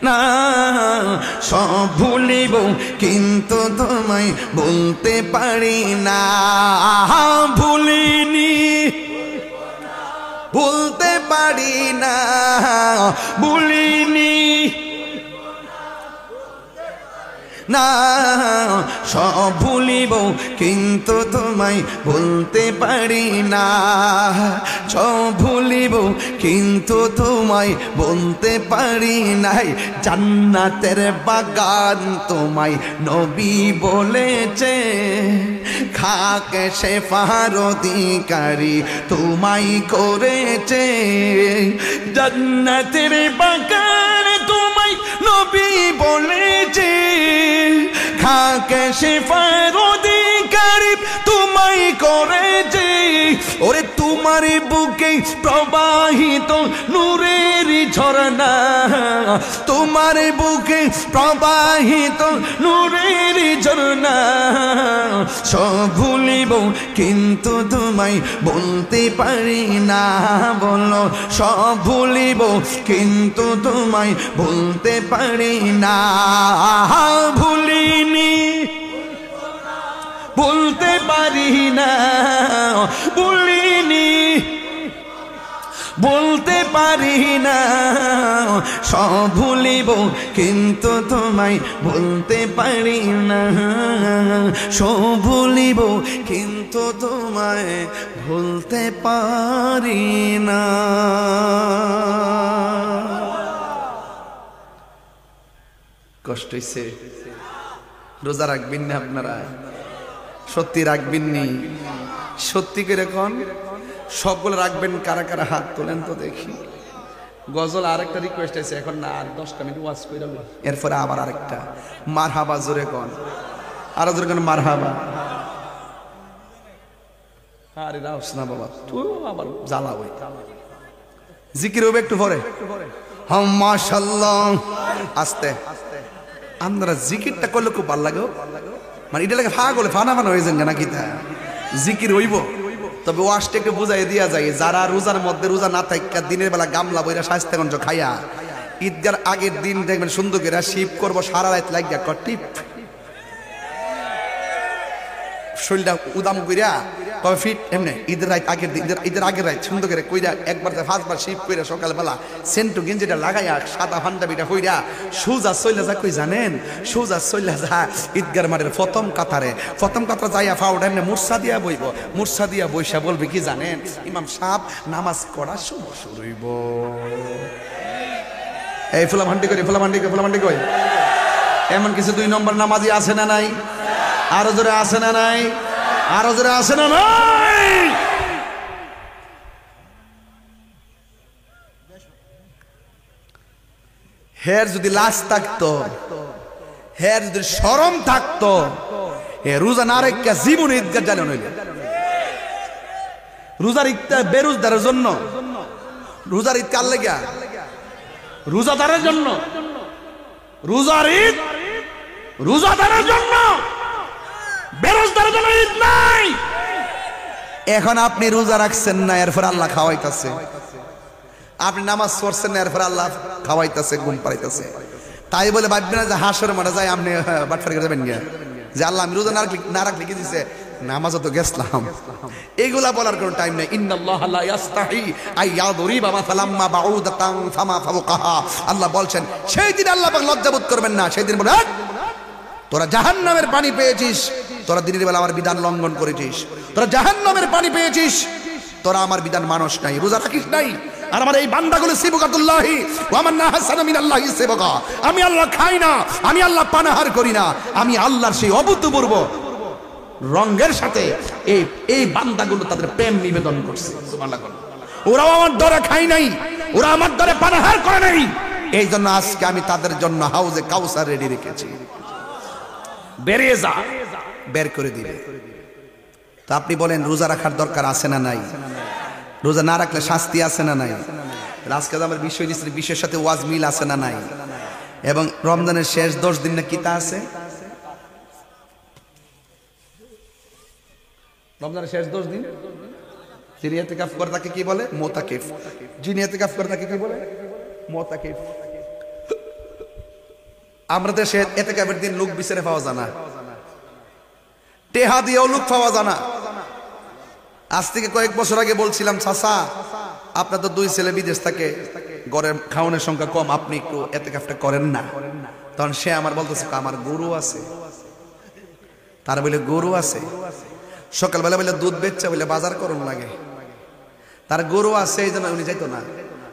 না, সব ভুলিব কিন্তু তোমায় বলতে পারি না, ভুলিনি ভুলতে পারি না, ভুলিনি না, সব ভুলিব কিন্তু তোমায় বলতে পারি না, সব ভুলিব কিন্তু তোমায় বলতে পারি নাই। জান্নাতের বাগান তোমায় নবী বলেছে, খাকে শেফার অধিকারী তোমায় করেছে। জান্নাতের বাগান তোমায় নবী বলেছে, খাকে শেফার অধিকারী তোমায় করেছে। ওরে তোমার বুকে প্রবাহিত নূরের ঝরনা, তোমার বুকে প্রবাহিত নূরের ঝরনা। সব ভুলিব কিন্তু তোমায় বলতে পারি না, বলো সব ভুলিব কিন্তু তোমায় বলতে পারি না, ভুলিনি বলতে পারি না, ভুলিনি বলতে পারি না, সব ভুলিব কিন্তু তোমায় বলতে পারি না, সব ভুলিব কিন্তু তোমায় ভুলতে পারি না। কষ্ট হইছে? রোজা রাখবেন না আপনারা? সত্যি রাখবেন নি? সত্যি করে কোন সবগুলো রাখবেন, কারা কারা হাত তোলেন তো দেখি। গজল আরেকটা রিকোয়েস্ট আছে, এখন না আর 10টা মিনিট ওয়াজ কইরা লই, এরপরে আবার আরেকটা। মারহাবা জোরে কোন, আরো জোরে কোন মারহাবা। আরে রাউস না বাবা, তুই আবার জ্বালা হই। জিকির হবে একটু পরে। হ্যাঁ মাশাআল্লাহ, আস্তে আমরা জিকিরটা করলে খুব ভালো লাগে, মানে এটা লাগে পাগলে ফানা ফানা হয়ে যান নাকি। তা জিকির হইব, তবে ওয়াজটা একটু বুঝাই দিয়া যায়। যারা রোজার মধ্যে রোজা না থাকা দিনের বেলা গামলা বইরা স্বাস্থ্যগঞ্জ খাইয়া ঈদগার আগের দিন দেখবেন সুন্দর করে শিব করবো, সারা রাত লাগিয়া টিপ শরীরটা উদাম কইরা কবে ফিট এমনি ঈদের রাত আগের দিন, ঈদের আগের রাত সুন্দর করে কইরা একবার 5বার শিব কইরা সকালবেলা সেন্টু গেঞ্জিটা লাগাইয়া সাদা পাঞ্জাবিটা কইরা সোজা চইলা যা, কই জানেন সোজা চইলা যা ঈদগার মাঠের প্রথম কাতারে যাইয়া ফাউডা এমনি মুরসা দিয়া বইব, মুরসা দিয়া বইসা বলবে কি জানেন, ইমাম সাহেব নামাজ পড়া শুরু হইব। এই ফুলাভান্ডি কই এমন কিছু 2 নম্বর নামাজি আছে না নাই? আরো জোরে আছে না নাই? আরো জোরে আছে না নাই? হের যদি লাশ থাকতো, হের যদি শরম থাকতো, এ রোজা না রেখে জীবন ঈদগাহ জানো নইলে। রোজার ঈদটা বেরোজদারের জন্য, রোজার ঈদ কার লাগা? রোজাদারের জন্য। রোজার ঈদ রোজাদারের জন্য, বেরোজদারের জন্য ঈদ নাই। এখন আপনি রোজা রাখছেন না, এরপর আল্লাহ খাওয়াইতেছে। আপনি নামাজ পড়ছেন না, এরপর আল্লাহ খাওয়াইতেছে, ঘুম পাড়াইতেছে। তাই বলে ভাববেন না যে হাসর মারা যায় আপনি বাটফারি করে যাবেন গিয়া যে আল্লাহ আমি রোজা না রাখলে কি দিছে, নামাজও তো গেছলাম। এগুলা বলার কোনো টাইম নেই। ইন্নাল্লাহ লা ইয়াস্তাহি আই ইয়াদরিবা মাসালাম মা বাউদাতান ফামা ফাওকাহা। আল্লাহ বলছেন সেই দিন আল্লাহ পাক লজ্জাবোধ করবেন না। সেই দিন বলে তোরা জাহান্নামের পানি পেয়েছিস, তোরা দিনের বেলা আমার বিধান লঙ্ঘন করেছিস, তোরা জাহান্নামের পানি পেয়েছিস, তোরা আমার বিধান মানুষ নাই, রোজা রাখিস নাই। আর আমার এই বান্দাগুলো সিবকাতুল্লাহি ওয়া মান আহসানু মিনাল্লাহি সিবকা। আমি আল্লাহ খাই না, আমি আল্লাহ পানাহার করি না, আমি আল্লাহর সেই অভূতপূর্ব রঙের সাথে এই বান্দাগুলো তাদের প্রেম নিবেদন করছে। সুবহানাল্লাহ। ওরাও আমার দরে খাই নাই, ওরা আমার দরে পানাহার করে নাই, এই জন্য আজকে আমি তাদের জন্য হাউজে কাউসার রেডি রেখেছি। বেরিয়ে যা, বের করে দিবে। তো আপনি বলেন রোজা রাখার দরকার আছে না নাই? রোজা না রাখলে শাস্তি আছে না নাই? আজকে আমার বিষয় দিচ্ছি, বিষয়ের সাথে ওয়াজ মিল আছে না নাই? এবং রমজানের শেষ 10 দিন না কিতা আছে? রমজানের শেষ 10 দিন যিনি ইতিকাফ করে তাকে কি বলে? মুতাকিফ। যিনি ইতিকাফ করে তাকে কি বলে? মুতাকিফ। আমরা দেশে ইতিকাফের দিন লোক বিচারে পাওয়া যায় না, টেহা দিয়েও লোক পাওয়া যায় না। আজ থেকে কয়েক বছর আগে বলছিলাম, চাচা আপনার তো 2 ছেলে বিদেশ থাকে, ঘরের খাওয়ানোর সংখ্যা কম, আপনি একটু ইতিকাফটা করেন না। তখন সে আমার বলতেছে আমার গরু আছে। তার বলে গরু আছে, সকালবেলা বলে দুধ বেচছে বলে বাজার করুন লাগে, তার গরু আছে এই জন্য উনি যাইতো না।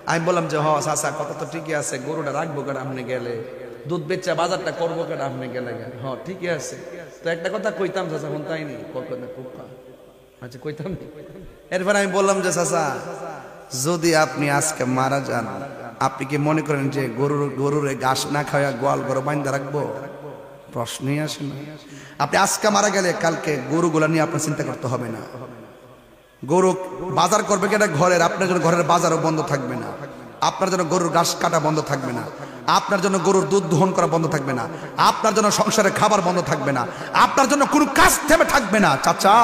আমি বললাম যে চাচা কথা তো ঠিকই আছে, গরুটা রাখবো কেন আপনি গেলে, দুধ বেচা বাজারটা করবো কেন আপনি গেলে? ঠিকই আছে। তো একটা কথা কইতাম চাচা, এখন তাই নি আচ্ছা কইতাম। এরপর আমি বললাম যে চাচা যদি আপনি আজকে মারা যান, আপনি কি মনে করেন যে গরুর ঘাস না খাওয়া গোয়াল গরু বাইন্দা রাখবো? প্রশ্নই আসে না। আপনি আজকে মারা গেলে কালকে গরুগুলা নিয়ে আপনার চিন্তা করতে হবে না। গরু বাজার করবে কেটা ঘরের, আপনার জন্য ঘরের বাজারও বন্ধ থাকবে না, আপনার জন্য গরুর ঘাস কাটা বন্ধ থাকবে না, আপনার জন্য গরুর দুধ দহন করা বন্ধ থাকবে না, আপনার জন্য সংসারে খাবার বন্ধ থাকবে না, আপনার জন্য কোনো কাজ থেমে থাকবে না। চাচা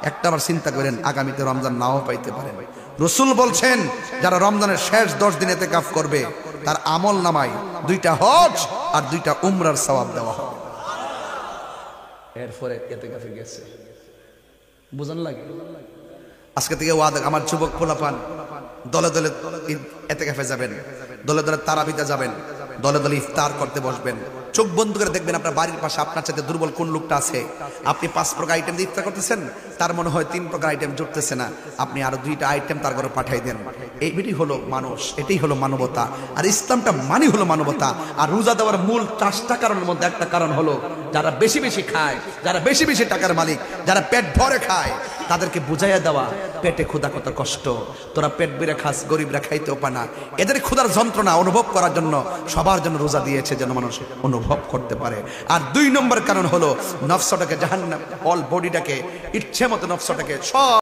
একটাবার চিন্তা করেন, আগামীতে রমজান নাও পাইতে পারেন। রাসূল বলছেন যারা রমজানের শেষ 10 দিন ইতিকাফ করবে তার আমল নামায় 2টা হজ আর 2টা উমরার সওয়াব দেওয়া হবে। এরপরে ইতিকাফে গেছে, বুঝান লাগে। আজকে থেকে ওয়াদা, আমার যুবক পোলাপান দলে দলে ইতিকাফে যাবেন, দলে দলে তারাবিতে যাবেন, দলে দলে ইফতার করতে বসবেন। চোখ বন্ধ করে দেখবেন আপনার বাড়ির পাশে আপনার সাথে দুর্বল কোন লোকটা আছে। আপনি 5 প্রকার আইটেম দিয়ে ইফতার করতেছেন, তার মনে হয় 3 প্রকার আইটেম জুটতেছে না, আপনি আরো 2টা আইটেম তার ঘরে পাঠিয়ে দেন। এইটাই হলো মানুষ, এটাই হলো মানবতা। আর ইসলামটা মানে হলো মানবতা। আর রোজা দেওয়ার মূল 4টা কারণের মধ্যে একটা কারণ হলো যারা বেশি বেশি খায়, যারা বেশি বেশি টাকার মালিক, যারা পেট ভরে খায়, তাদেরকে বুঝাইয়া দেওয়া পেটে ক্ষুধা কত কষ্ট, তোরা পেট বেড়ে খাস, গরিবরা খাইতেও পায় না। এদের ক্ষুধার যন্ত্রণা অনুভব করার জন্য সবার জন্য রোজা দিয়েছে, যেন মানুষ অনুভব করতে পারে। আর 2 নম্বর কারণ হলো নফসটাকে জাহান্নাম, অল বডিটাকে ইচ্ছে মতো নফসটাকে সব